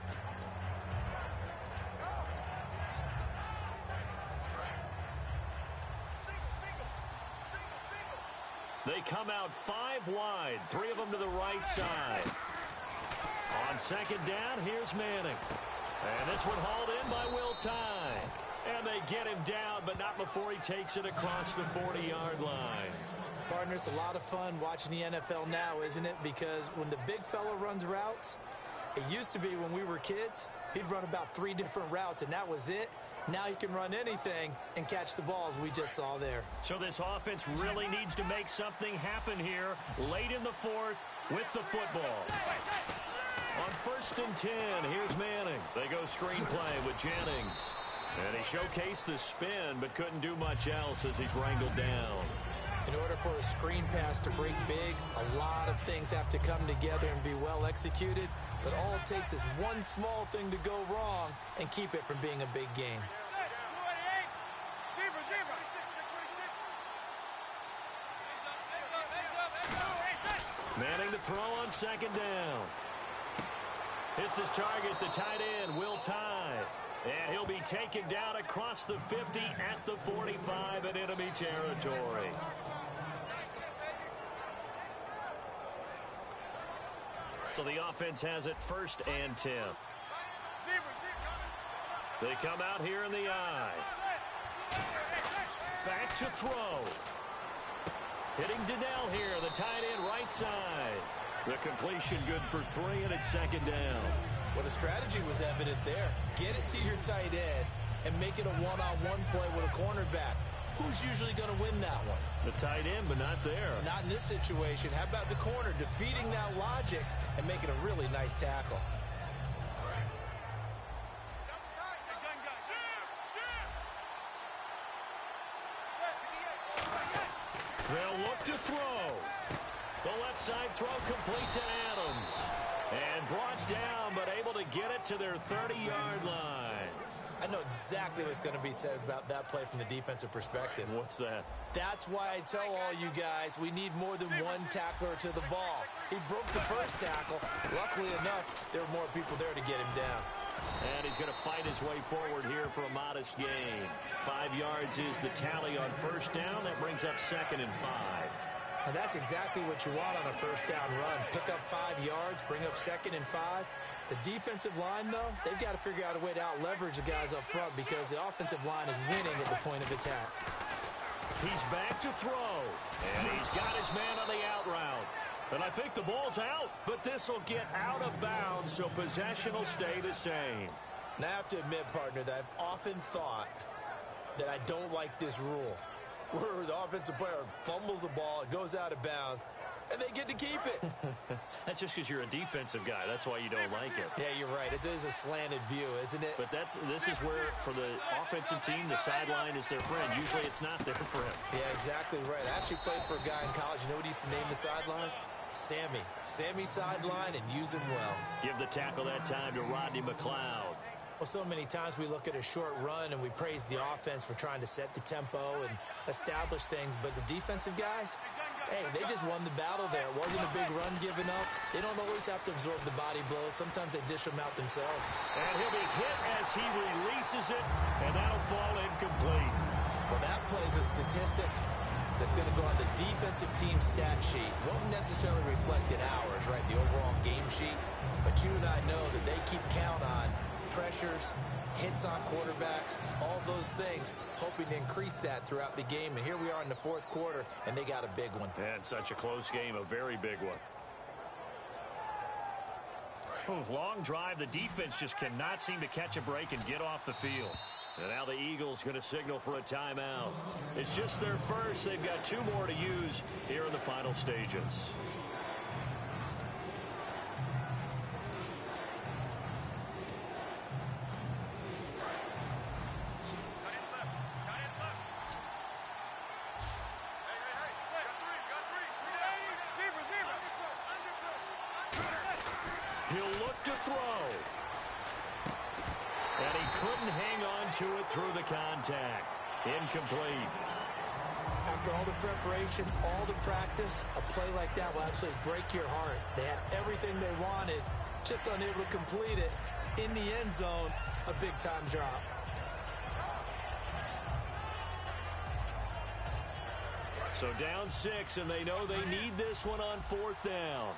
They come out 5 wide, 3 of them to the right side. On second down, here's Manning. And this one hauled in by Will Tye. And they get him down, but not before he takes it across the 40-yard line. Partner, it's a lot of fun watching the NFL now, isn't it? Because when the big fella runs routes, it used to be when we were kids, he'd run about 3 different routes, and that was it. Now he can run anything and catch the balls we just saw there. So this offense really needs to make something happen here late in the 4th with the football. On 1st and 10, here's Manning. They go screenplay with Jennings. And he showcased the spin, but couldn't do much else as he's wrangled down. In order for a screen pass to break big, a lot of things have to come together and be well executed. But all it takes is one small thing to go wrong and keep it from being a big game. Manning to throw on second down. Hits his target, the tight end, Will Tye. And he'll be taken down across the 50 at the 45 in enemy territory. So the offense has it 1st and 10. They come out here in the I. Back to throw. Hitting Donnell here, the tight end right side. The completion good for 3, and it's second down. Well, the strategy was evident there. Get it to your tight end and make it a one-on-one play with a cornerback. Who's usually going to win that one? The tight end, but not there. Not in this situation. How about the corner defeating that logic and making a really nice tackle? They'll look to throw. The left side throw complete to Adams. And brought down, but able to get it to their 30-yard line. I know exactly what's going to be said about that play from the defensive perspective. What's that? That's why I tell all you guys we need more than one tackler to the ball. He broke the first tackle. Luckily enough, there were more people there to get him down. And he's going to fight his way forward here for a modest gain. 5 yards is the tally on first down. That brings up 2nd and 5. And that's exactly what you want on a first down run. Pick up 5 yards, bring up 2nd and 5. The defensive line, though, they've got to figure out a way to out-leverage the guys up front because the offensive line is winning at the point of attack. He's back to throw. And he's got his man on the out route. And I think the ball's out, but this will get out of bounds, so possession will stay the same. Now, I have to admit, partner, that I've often thought that I don't like this rule, where the offensive player fumbles the ball, it goes out of bounds, and they get to keep it. That's just because you're a defensive guy. That's why you don't like it. Yeah, you're right. It is a slanted view, isn't it? But this is where, for the offensive team, the sideline is their friend. Usually it's not their friend. Yeah, exactly right. I actually played for a guy in college. You know what he used to name the sideline? Sammy. Sammy sideline, and use him well. Give the tackle that time to Rodney McLeod. Well, so many times we look at a short run and we praise the offense for trying to set the tempo and establish things, but the defensive guys, hey, they just won the battle there. It wasn't a big run given up. They don't always have to absorb the body blows. Sometimes they dish them out themselves. And he'll be hit as he releases it, and that'll fall incomplete. Well, that plays a statistic that's going to go on the defensive team stat sheet. Won't necessarily reflect in ours, right, the overall game sheet, but you and I know that they keep count on pressures, hits on quarterbacks, all those things, hoping to increase that throughout the game. And here we are in the 4th quarter, and they got a big one. And such a close game, a very big one. Long drive. The defense just cannot seem to catch a break and get off the field. And now the Eagles going to signal for a timeout. It's just their first. They've got 2 more to use here in the final stages. He'll look to throw. And he couldn't hang on to it through the contact. Incomplete. After all the preparation, all the practice, a play like that will absolutely break your heart. They had everything they wanted, just unable to complete it. In the end zone, a big-time drop. So down 6, and they know they need this one on 4th down.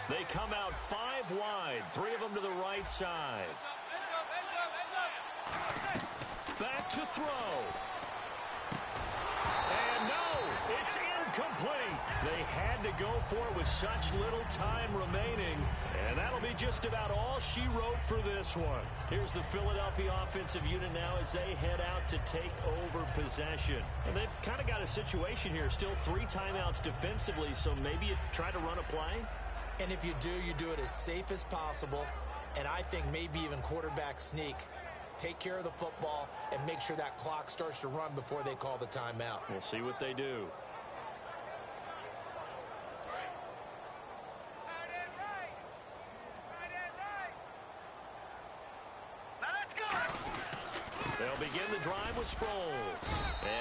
They come out 5 wide, 3 of them to the right side. Back to throw. And no, it's incomplete. They had to go for it with such little time remaining. And that'll be just about all she wrote for this one. Here's the Philadelphia offensive unit now as they head out to take over possession. And they've kind of got a situation here. Still 3 timeouts defensively, so maybe you try to run a play. And if you do it as safe as possible. And I think maybe even quarterback sneak. Take care of the football and make sure that clock starts to run before they call the timeout. We'll see what they do. They'll begin the drive with Sproles.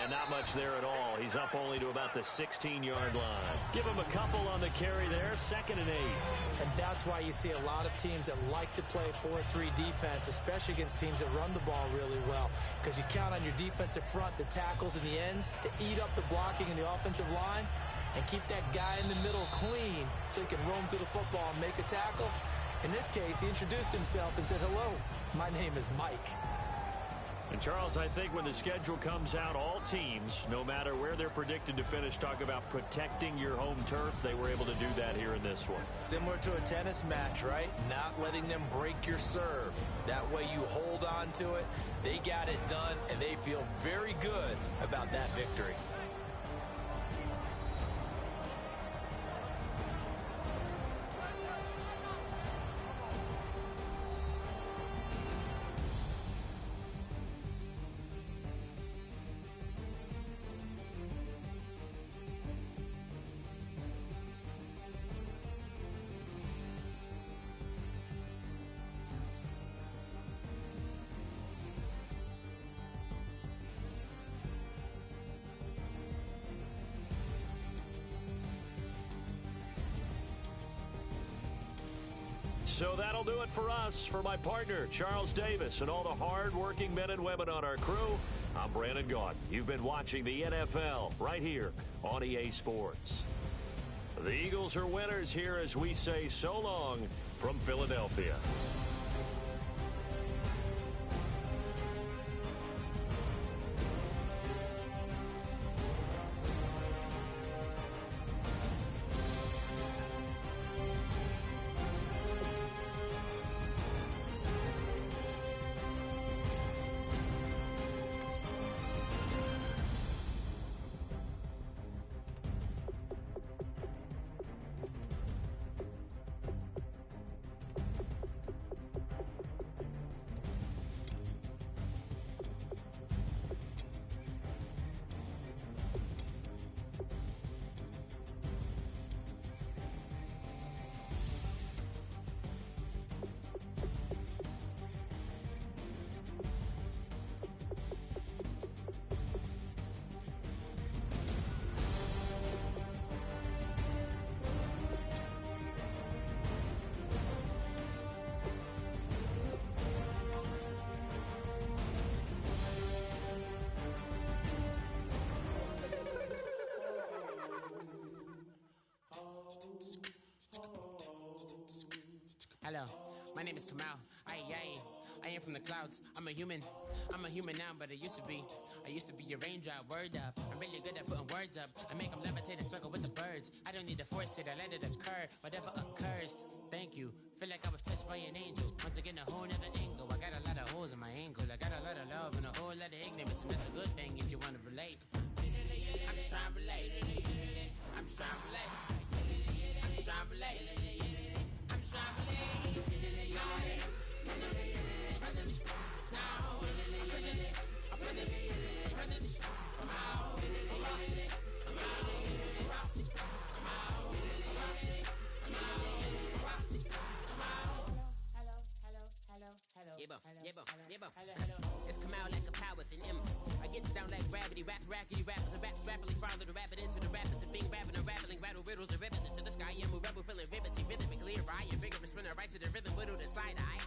And now Not much there at all. He's up only to about the 16-yard line. Give him a couple on the carry there, 2nd and 8. And that's why you see a lot of teams that like to play 4-3 defense, especially against teams that run the ball really well, because you count on your defensive front, the tackles and the ends, to eat up the blocking in the offensive line and keep that guy in the middle clean so he can roam through the football and make a tackle. In this case, he introduced himself and said, "Hello, my name is Mike." And, Charles, I think when the schedule comes out, all teams, no matter where they're predicted to finish, talk about protecting your home turf. They were able to do that here in this one. Similar to a tennis match, right? Not letting them break your serve. That way you hold on to it. They got it done, and they feel very good about that victory. So that'll do it for us. For my partner, Charles Davis, and all the hard-working men and women on our crew, I'm Brandon Gaudin. You've been watching the NFL right here on EA Sports. The Eagles are winners here as we say so long from Philadelphia. Hello, my name is Kamal. I am from the clouds. I'm a human now, but I used to be a raindrop. Word up, I'm really good at putting words up. I make them levitate and circle with the birds. I don't need to force it, I let it occur. Whatever occurs, thank you. Feel like I was touched by an angel. Once again, a whole nother angle. I got a lot of holes in my ankle. I got a lot of love and a whole lot of ignorance, and that's a good thing if you want to relate. I'm just trying to relate. I'm just trying to relate. I'm just trying to relate. I'm just trying to relate. It's come out like a power with an M. I get down like gravity, rackety rappers and raps rapidly follow the rapid into the rapids and being rapping and rattling rattle riddles and rivets into the sky. I'm a rebel feeling riveting, rhythmically right and vigorous, spinner right to the rhythm, widow the side eye.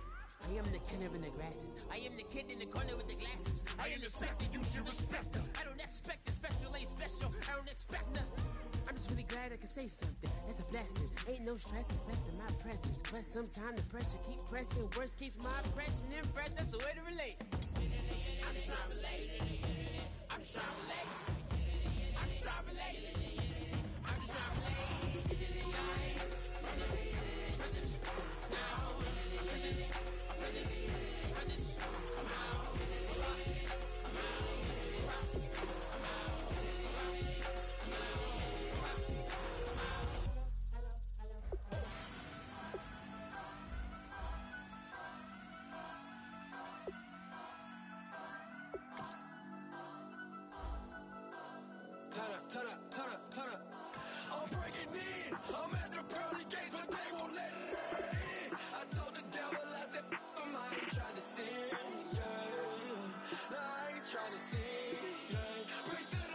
I am the killer in the grasses. I am the kid in the corner with the glasses. I am the specter, you should respect her. I don't expect the special, ain't special. I don't expect nothing. I'm just really glad I can say something. That's a blessing. Ain't no stress affecting my presence. But sometimes the pressure keep pressing. Worst keeps my impression impressed. That's the way to relate. I'm just trying to relate. I'm just trying to relate. I'm just trying to relate. I'm just trying to relate. Presence. Now. Presence. Come out. Turn up. I'm breaking in. I'm at the pearly gates, but they won't let it in. I told the devil, I said, I ain't trying to sin, yeah. No, I ain't trying to sin, yeah. Pray to the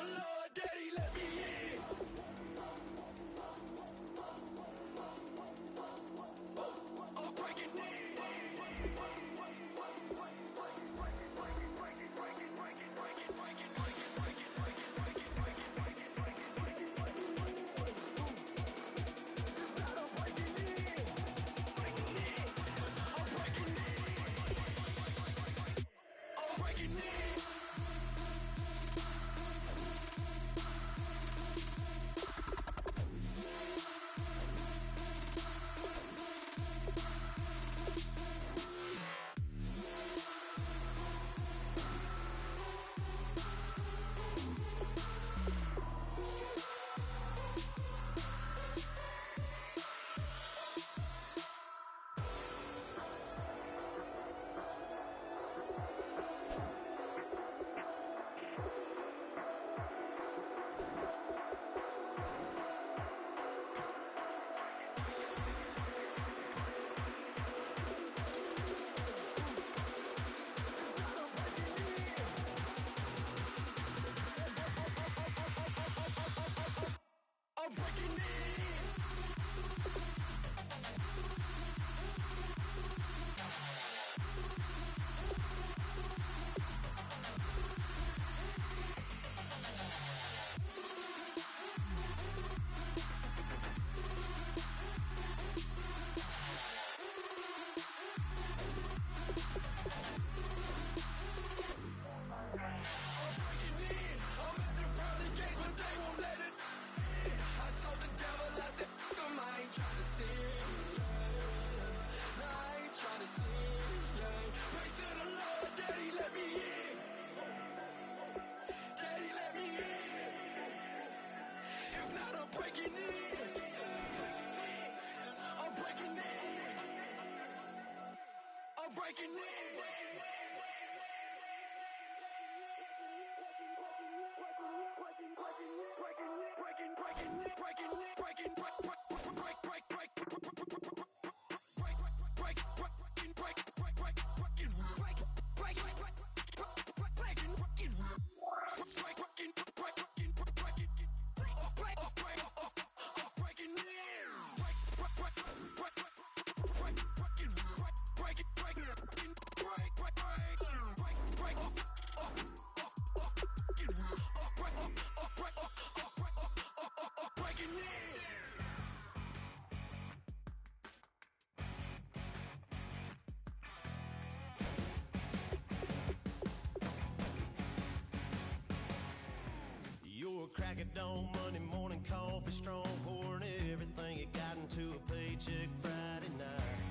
Your crack of dawn, Monday morning coffee, strong, pouring everything you got into a paycheck Friday night.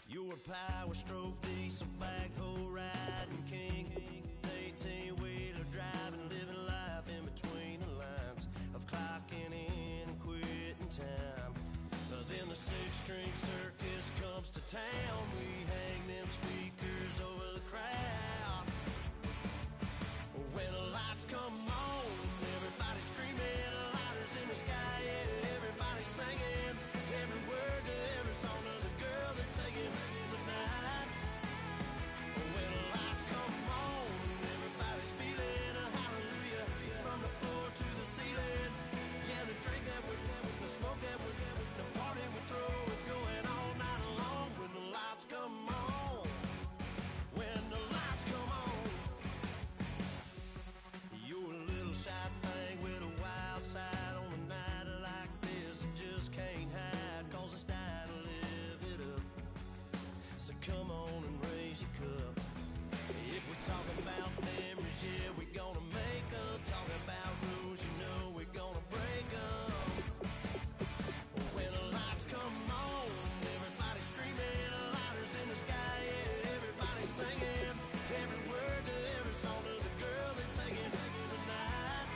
Your power stroke, diesel backhoe riding king, 18-wheeler driving, living life in between the lines of clocking in and quitting time. Then the six-string circus comes to town. We hang them speakers over the crowd. When the lights come on, everybody screaming, lighters in the sky, yeah, everybody singing every word to every song of the girl they're taking tonight. When the lights come on, everybody's feeling a hallelujah from the floor to the ceiling. Yeah, the drink that we're the smoke that we're the party we throw, it's going all night long. When the lights come on, when the lights come on. You're a little shy thing with a wild side. On a night like this, you just can't hide, cause it's time to live it up. So come on and raise your cup. If we're talking about memories, yeah, we're gonna make them. Talking about rules, you know we're gonna break them. When the lights come on, everybody screaming, lighters in the sky, yeah, everybody singing every word to every song of the girl they're taking tonight.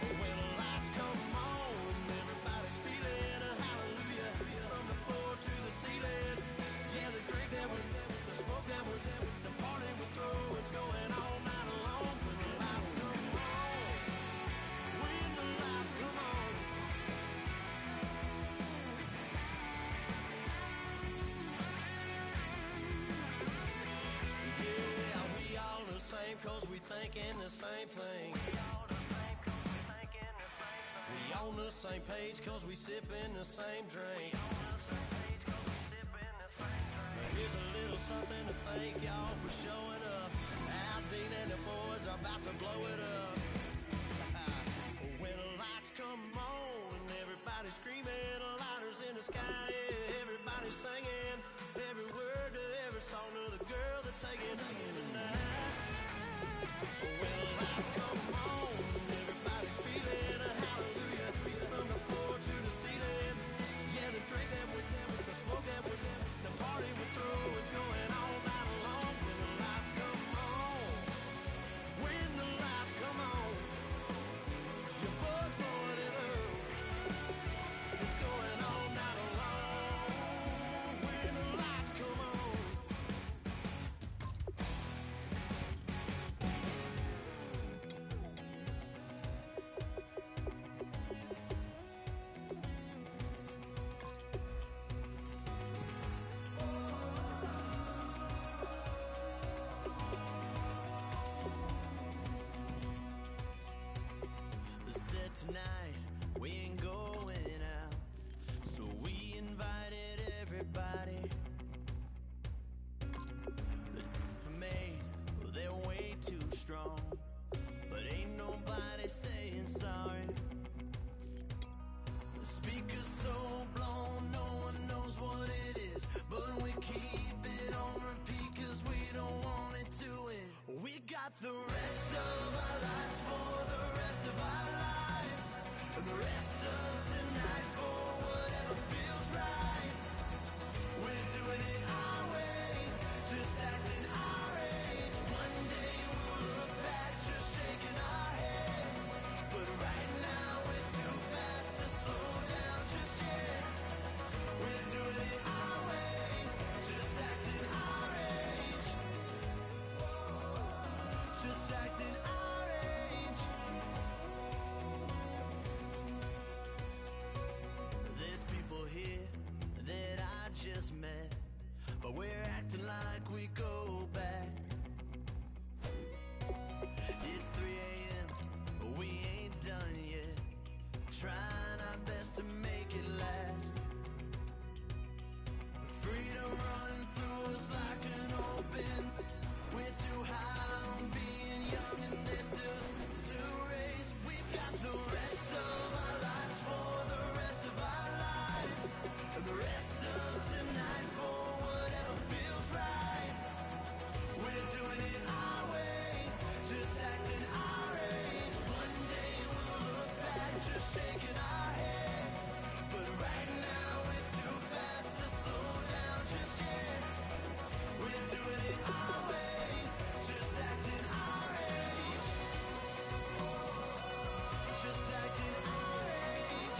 When the lights come on, everybody's feeling a hallelujah from the floor to the ceiling. Yeah, the drink that we're the smoke that we're the party we throw, it's going all night long. When the lights come on, when the lights come on. Yeah, we all the same cause we thinking the same thing. We on the same page cause we sipping the same drink. Here's a little something to thank y'all for showing up. Al Dean and the boys are about to blow it up. When the lights come on and everybody's screaming, lighters in the sky, yeah, everybody's singing every word to every song of the girl they're taking tonight. When the lights come on, everybody's feeling a hallelujah from the floor to the ceiling. Yeah, the drink that we're the smoke that we're the party we throw, it's going all night long. When the lights come on, when the lights come on, your buzz blowing it up, it's going all night long. When the lights come on. Said tonight we ain't going out, so we invited everybody. The maid, well, they're way too strong, but ain't nobody saying sorry. The speaker's so blown, no one knows what it is, but we keep it on repeat cause we don't want it to end. We got the rest of our lives for the rest of our lives, and the rest of tonight for whatever feels right. We're doing it our way, just acting our age. One day we'll look back just shaking our heads, but right now we're too fast to slow down just yet. We're doing it our way, just acting our age. Just acting our age. just met, but we're acting like we go back. It's 3 a.m., we ain't done yet, trying our best to make it last. Freedom running through us like an open. We're too high on being young and there's still to race. We've got the rest of our lives for the rest of our lives, and the rest of tonight for whatever feels right. We're doing it our way, just acting our age. One day we'll look back, just shaking our heads, but right now we're too fast to slow down just yet. We're doing it our way, just acting our age, just acting our age,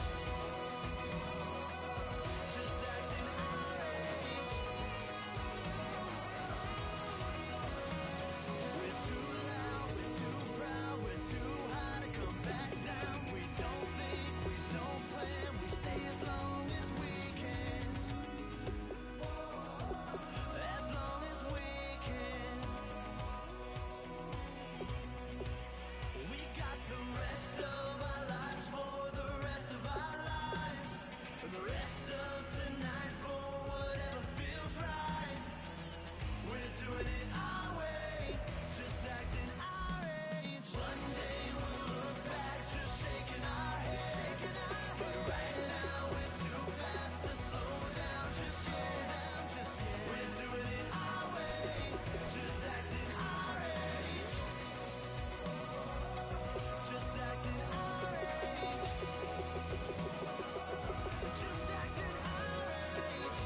just acting our age. We're too loud, we're too proud, we're too high to come back down. We don't think, we don't plan, we stay as long as we can, as long as we can. We got the rest of our lives for the rest of our lives, and the rest of tonight for whatever feels right. We're doing it our way, just acting our age. One day we'll look back, just shaking our heads, but right now we're too fast to slow down just yet. We're doing it our way, just acting our age, just acting our age, just acting our age.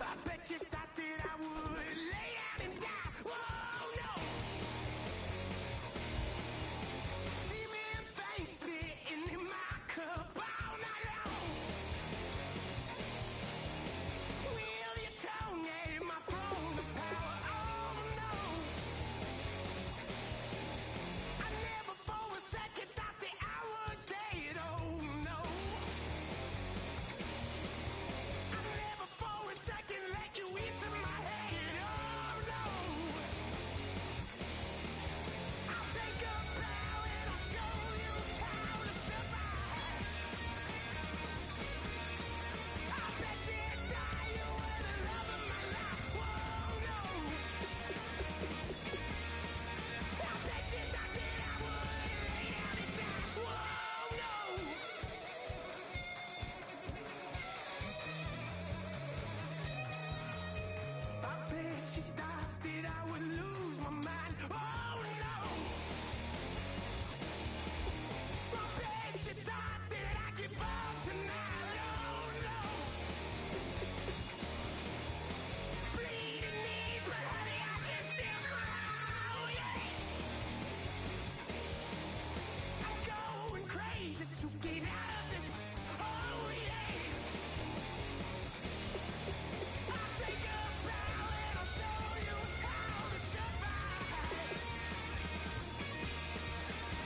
I bet you thought that I would lay down and die. Whoa, no. Demon fangs spitting in my cup all night long. Wheel your tongue at my throne of power. Oh no. I never for a second thought that I was dead. Oh no. I never for a second let you into my head. Oh no. I'll take a bow and I'll show you how to survive. I bet you die, you were the love of my life. Whoa, no. I bet you thought that I would lay down and die. Whoa, no. I bet you thought that I would lose my mind. Oh no. I bet you thought that I'd give up tonight. Oh no. Bleeding knees, but honey, I can still cry. Oh yeah. I'm going crazy to get out of this. Oh yeah. I'll take a bow and I'll show you how to survive.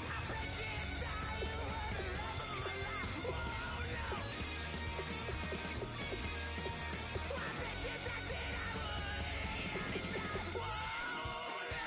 I bet you die, you were the love of my life. Whoa, no. I bet you thought that I would lay down and die. Whoa, no.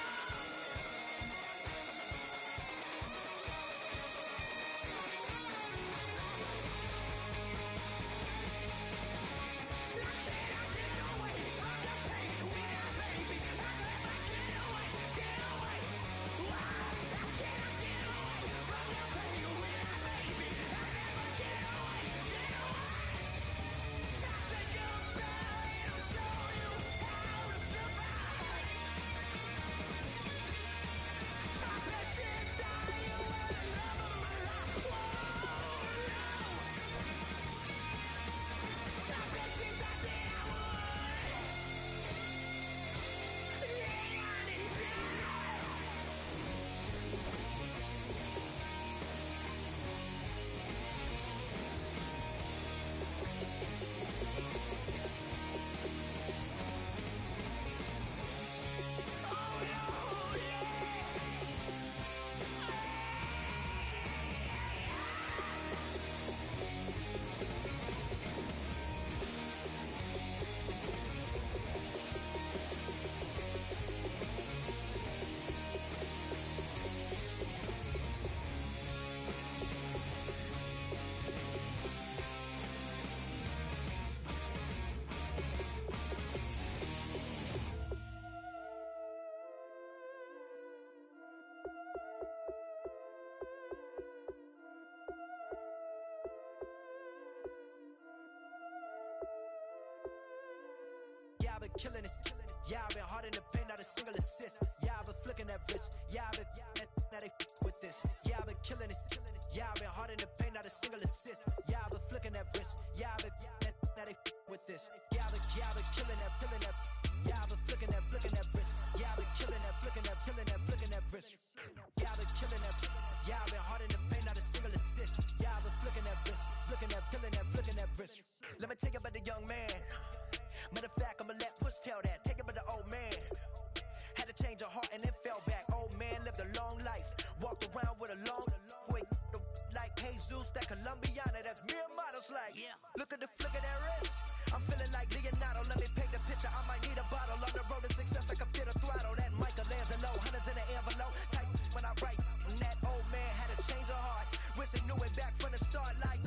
bottle. On the road to success, I can feel the throttle. That Michael lands low, hundreds in the envelope. Type when I write, and that old man had to change her heart. Wish he knew it back from the start. Like,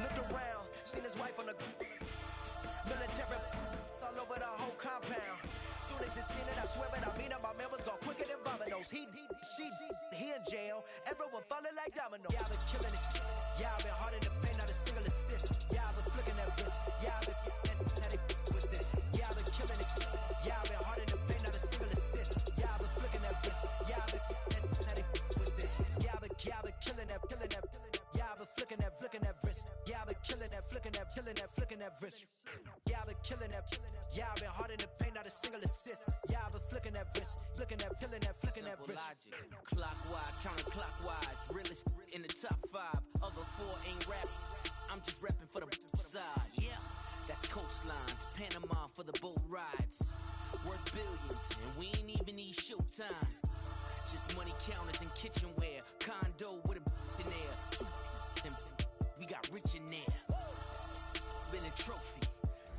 looked around, seen his wife on the military all over the whole compound. Soon as he seen it, I swear it, I mean it, my man was gone quicker than Domino's. He in jail, everyone falling like dominoes. Yeah, I've been killing it. Yeah, I've been hard in the paint, not a single assist. Yeah, I've been flicking that wrist. Yeah, I've been with this. Yeah, I've been killing it. Yeah, I've been hard in the paint, not a single assist. Yeah, I've been flicking that wrist. Yeah, I've been with this. Yeah, I've been killing that. Yeah, I've been flicking that wrist. Yeah, I've been killing that, flicking that wrist. Yeah, I've been killing that. Yeah, I've been hard in the paint, not a single assist. Yeah, I've been flicking that wrist, flicking that wrist. Logic. Clockwise, counterclockwise, realest in the top 5. Other 4 ain't rap. I'm just rapping for the side. Yeah, that's coastlines, Panama for the boat rides. Worth billions, and we ain't even need showtime. Just money counters and kitchenware. Condo with a in there. We got rich in there. Been a trophy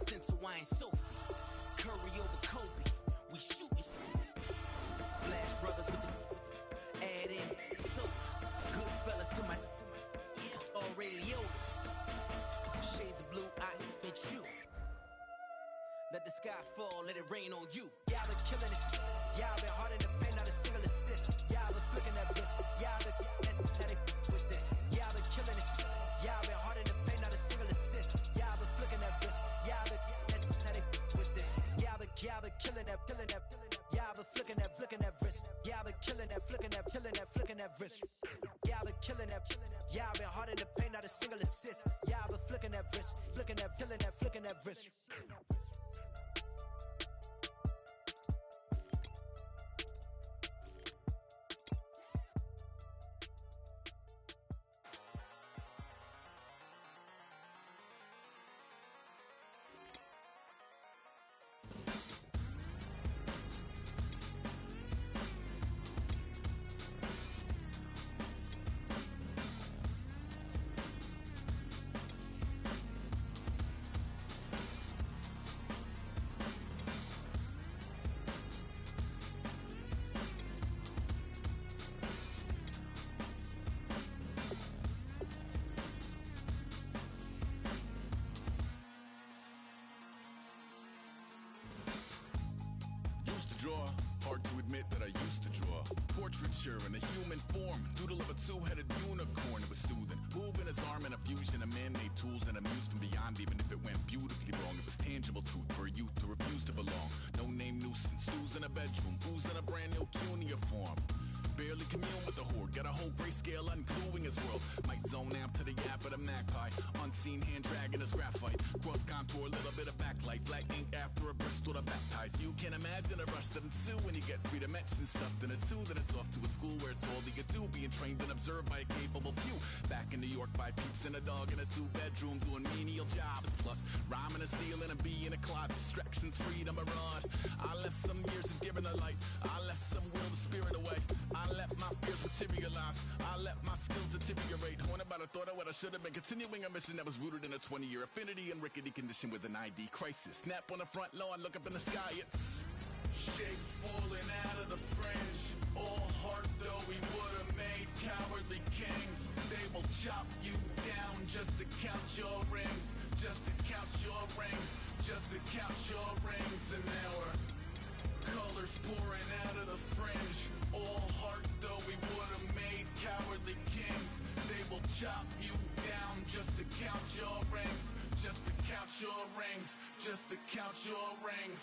since Hawaiian Sophie. Curry over Kobe. We shooting. Splash Brothers with the add in soda. Good fellas to my Aureliotas. Shades of blue, I met you. Let the sky fall, let it rain on you. Yeah, I've been killing it. Yeah, I've been hard in the paint, not a single assist. Yeah, I've been flicking that wrist. Yeah, I've been with this. Yeah, I've been killing it. Yeah, I've been hard in the paint, not a single assist. Yeah, I've been flicking that wrist. Yeah, I've been with this. Yeah, I've been killing that. Yeah, I've been flicking that wrist. Yeah, I've been killing that, flicking that wrist. Yeah, I've been killing that. Yeah, I've been hard in the paint, not a single assist. Yeah, I've been flicking that wrist, flicking that wrist. Draw. Hard to admit that I used to draw. Portraiture in a human form. Doodle of a two-headed unicorn. It was soothing. Moving his arm in a fusion of man-made tools and a muse from beyond. Even if it went beautifully wrong, it was tangible truth for a youth to refuse to belong. No name nuisance. Who's in a bedroom? Who's in a brand new cuneiform? Barely commune with the horde. Got a whole grayscale ungluing his world. Might zone amp to the yap of the magpie. Unseen hand dragging his graphite. Cross contour, little bit of backlight. Black ink after a Bristol to baptize. You can imagine a rush that ensue when you get 3 dimensions stuffed in a 2. Then it's off to a school where it's all you get to. Being trained and observed by a capable few. Back in New York by peeps and a dog in a 2-bedroom doing menial jobs. Plus rhyming and stealing and being a clot. Distractions, freedom, a rod. I left some years of giving a light. I left some will the spirit away. I let my fears materialize. I let my skills deteriorate. Horn about a thought of what I should have been. Continuing a mission that was rooted in a 20-year affinity and rickety condition with an ID crisis. Snap on the front lawn, look up in the sky. It's shapes falling out of the fringe. All heart though we would have made cowardly kings. They will chop you down just to count your rings. Just to count your rings. Just to count your rings. And now we're colors pouring out of the fringe. All heart though we would have made cowardly kings. They will chop you down just to count your rings. Just to count your rings. Just to count your rings.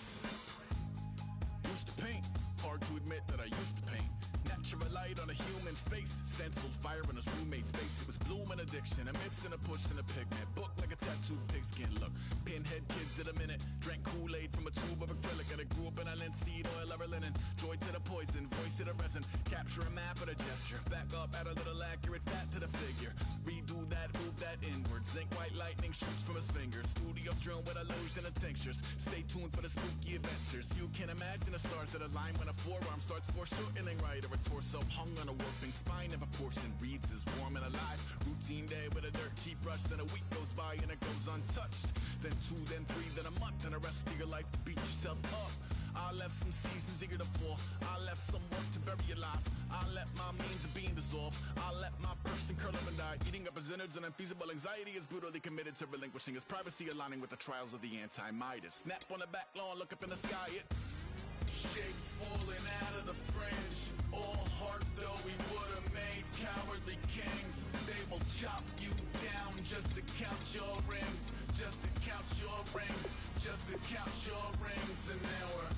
Used to paint. Hard to admit that I used to paint. Natural light on a human face. Stenciled fire in his roommate's face. It was bloom and addiction. A miss and a push and a pigment. Book like a tattooed pigskin look. Pinhead kids at a minute. Drank Kool-Aid from a tube of acrylic. And I grew up in a linseed oil or a linen. Joy to the poison. Voice to the resin. Capture a map of the gesture. Back up, add a little accurate fat to the figure. Redo that, move that inward. Zinc white lightning shoots from his fingers. Studio strewn with illusion and tinctures. Stay tuned for the spooky events. dancers. You can imagine the stars that align when a forearm starts foreshortening right, or a torso hung on a warping spine. If a portion reads as warm and alive, routine day with a dirt cheap rush, then a week goes by and it goes untouched. Then 2, then 3, then a month, and the rest of your life to beat yourself up. I left some seasons eager to fall. I left some work to bury your life. I let my means of being dissolve. I let my person curl up and die. Eating up his innards and unfeasible anxiety is brutally committed to relinquishing his privacy, aligning with the trials of the anti-Midas. Snap on the back lawn, look up in the sky, it's shapes falling out of the fringe. All heart though we would've made cowardly kings. They will chop you down just to count your rings. Just to count your rings. Just to count your rings. And now we're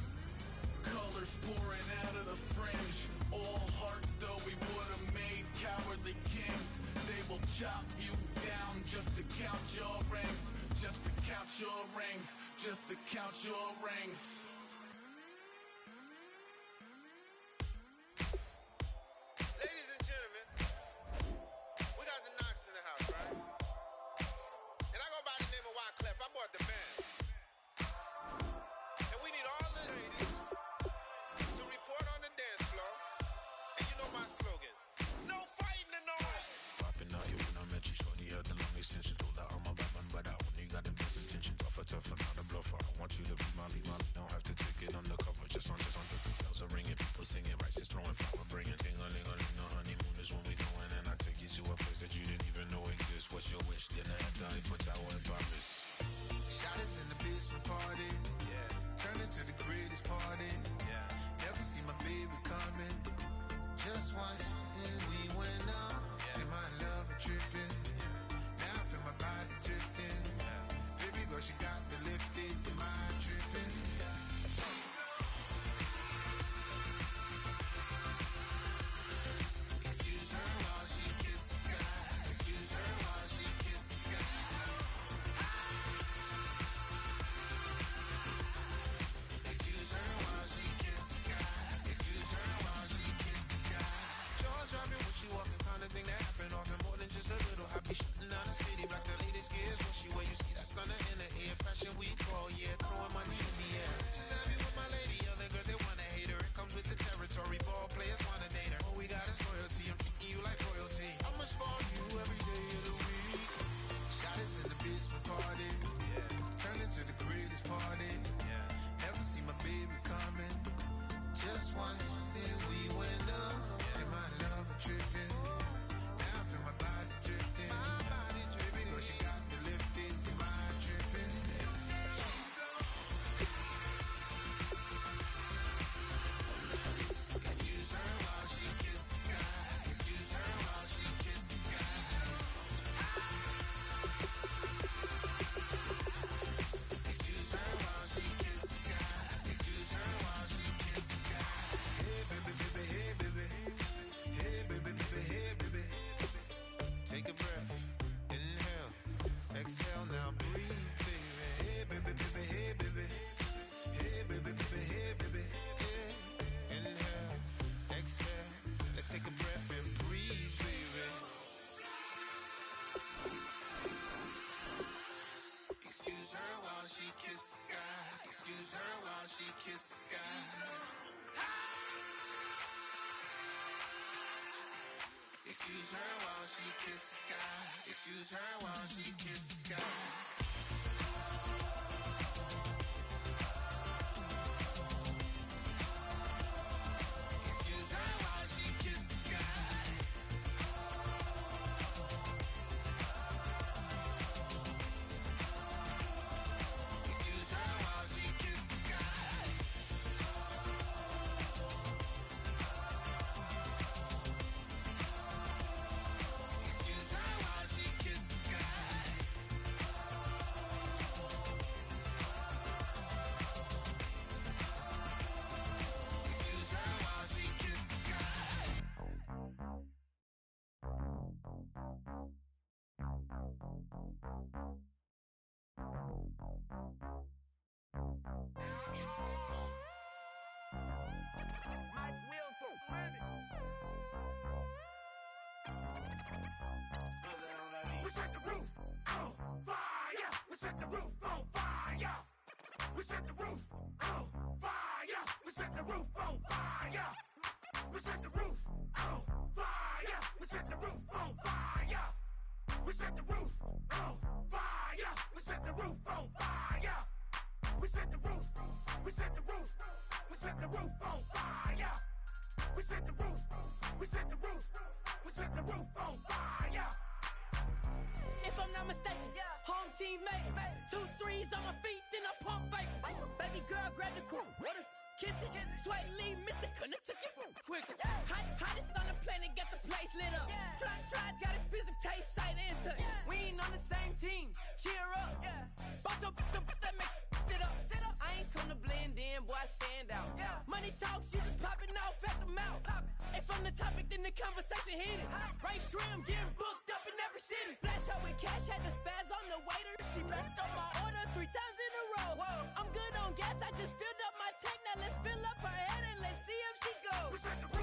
colors pouring out of the fringe. All heart though we would've made cowardly kings. They will chop you down just to count your rings. Just to count your rings. Just to count your rings. Ladies and gentlemen, we got the Knox in the house, right? And I go by the name of Wyclef. I bought the band. And we need all the ladies to report on the dance floor. And you know my slogan, no fighting in no way. Popping out here when I met you, shorty had the long extension. Told her I'm a bad man, but I only got the best intention. Tougher, not a bluffer. I want you to be my lead, don't have to take it undercover. Just on the bells are ringing, people singing, rice is throwing, flower bringing. Ting-a-ling-a-ling, the honeymoon is when we going, and I take you to a place that you didn't even know exists. What's your wish? Dinner at the Eiffel Tower in Paris. Shot us in the basement party, yeah. Turn into the greatest party, yeah. Never see my baby coming. Just once, and we went up, yeah. And my love a tripping, yeah. Now I feel my body drifting, yeah. Baby girl, she got me lifted, am I tripping? Yeah. Excuse her while she kisses the sky. Excuse her while she kisses the sky. Excuse her while she kisses the sky. Excuse her while she kisses the sky. Jaws dropping when she walking, kind of thing that happen often, more than just a little. I be shutting down the city, black the latest gears. When she wear, you see that sun in the air. Fashion week, oh yeah, throwing money in the air. She's happy with my lady, other girls they wanna hate her. It comes with the territory, ball players wanna date her. All we got is loyalty, I'm treating you like royalty. I'ma spoil you every day of the week. Shot us in the basement party, yeah. Turn into the greatest party, yeah. Never see my baby coming. Just once, then we went up, yeah. And my love a tripping. Now I feel my body drifting. My body dripping, but she got me lifted. Am I tripping? Excuse her while she kisses the sky. Excuse her while she kisses the sky. Excuse her while she kisses the sky. Excuse her while she kisses the sky. Hey baby, baby, hey baby. Hey baby, baby, hey baby. Take a breath, inhale, exhale, now breathe, baby. Hey baby, baby, hey baby. Hey baby, baby, hey baby. Yeah. Inhale, exhale, let's take a breath and breathe, baby. Excuse her while she kisses the sky. Excuse her while she kisses the sky. Excuse her while she kisses the sky. Excuse her while she kisses the sky. Excuse her while she kisses the sky. Excuse her while she kisses the sky. Excuse her while she kisses the sky. Excuse her while she kisses the sky. We set the roof on fire. We set the roof on fire. We set the roof on fire. set the roof on fire. We set the roof. We set the roof. We set the roof on fire. If I'm not mistaken, home team made it. 2 threes on my feet, then I pump fake. Baby girl, grab the crew. What if kiss it? Sweat leave, Mr. Couldn't took it quicker. Hottest on the planet, got the place lit up. Fly, got expensive taste, sight into. We ain't on the same team. Cheer up. Boto, that make sit up. I ain't come to blend in, boy, I stand out. Money talks, you just popping off at the mouth. If I'm the topic, then the conversation heated. Right shrimp, getting booked up in every city. Splash her with cash, had the spaz on the waiter. She messed up my order 3 times in a row. I'm good on gas, I just filled up my tank. Now let's fill up her head and let's see if she goes.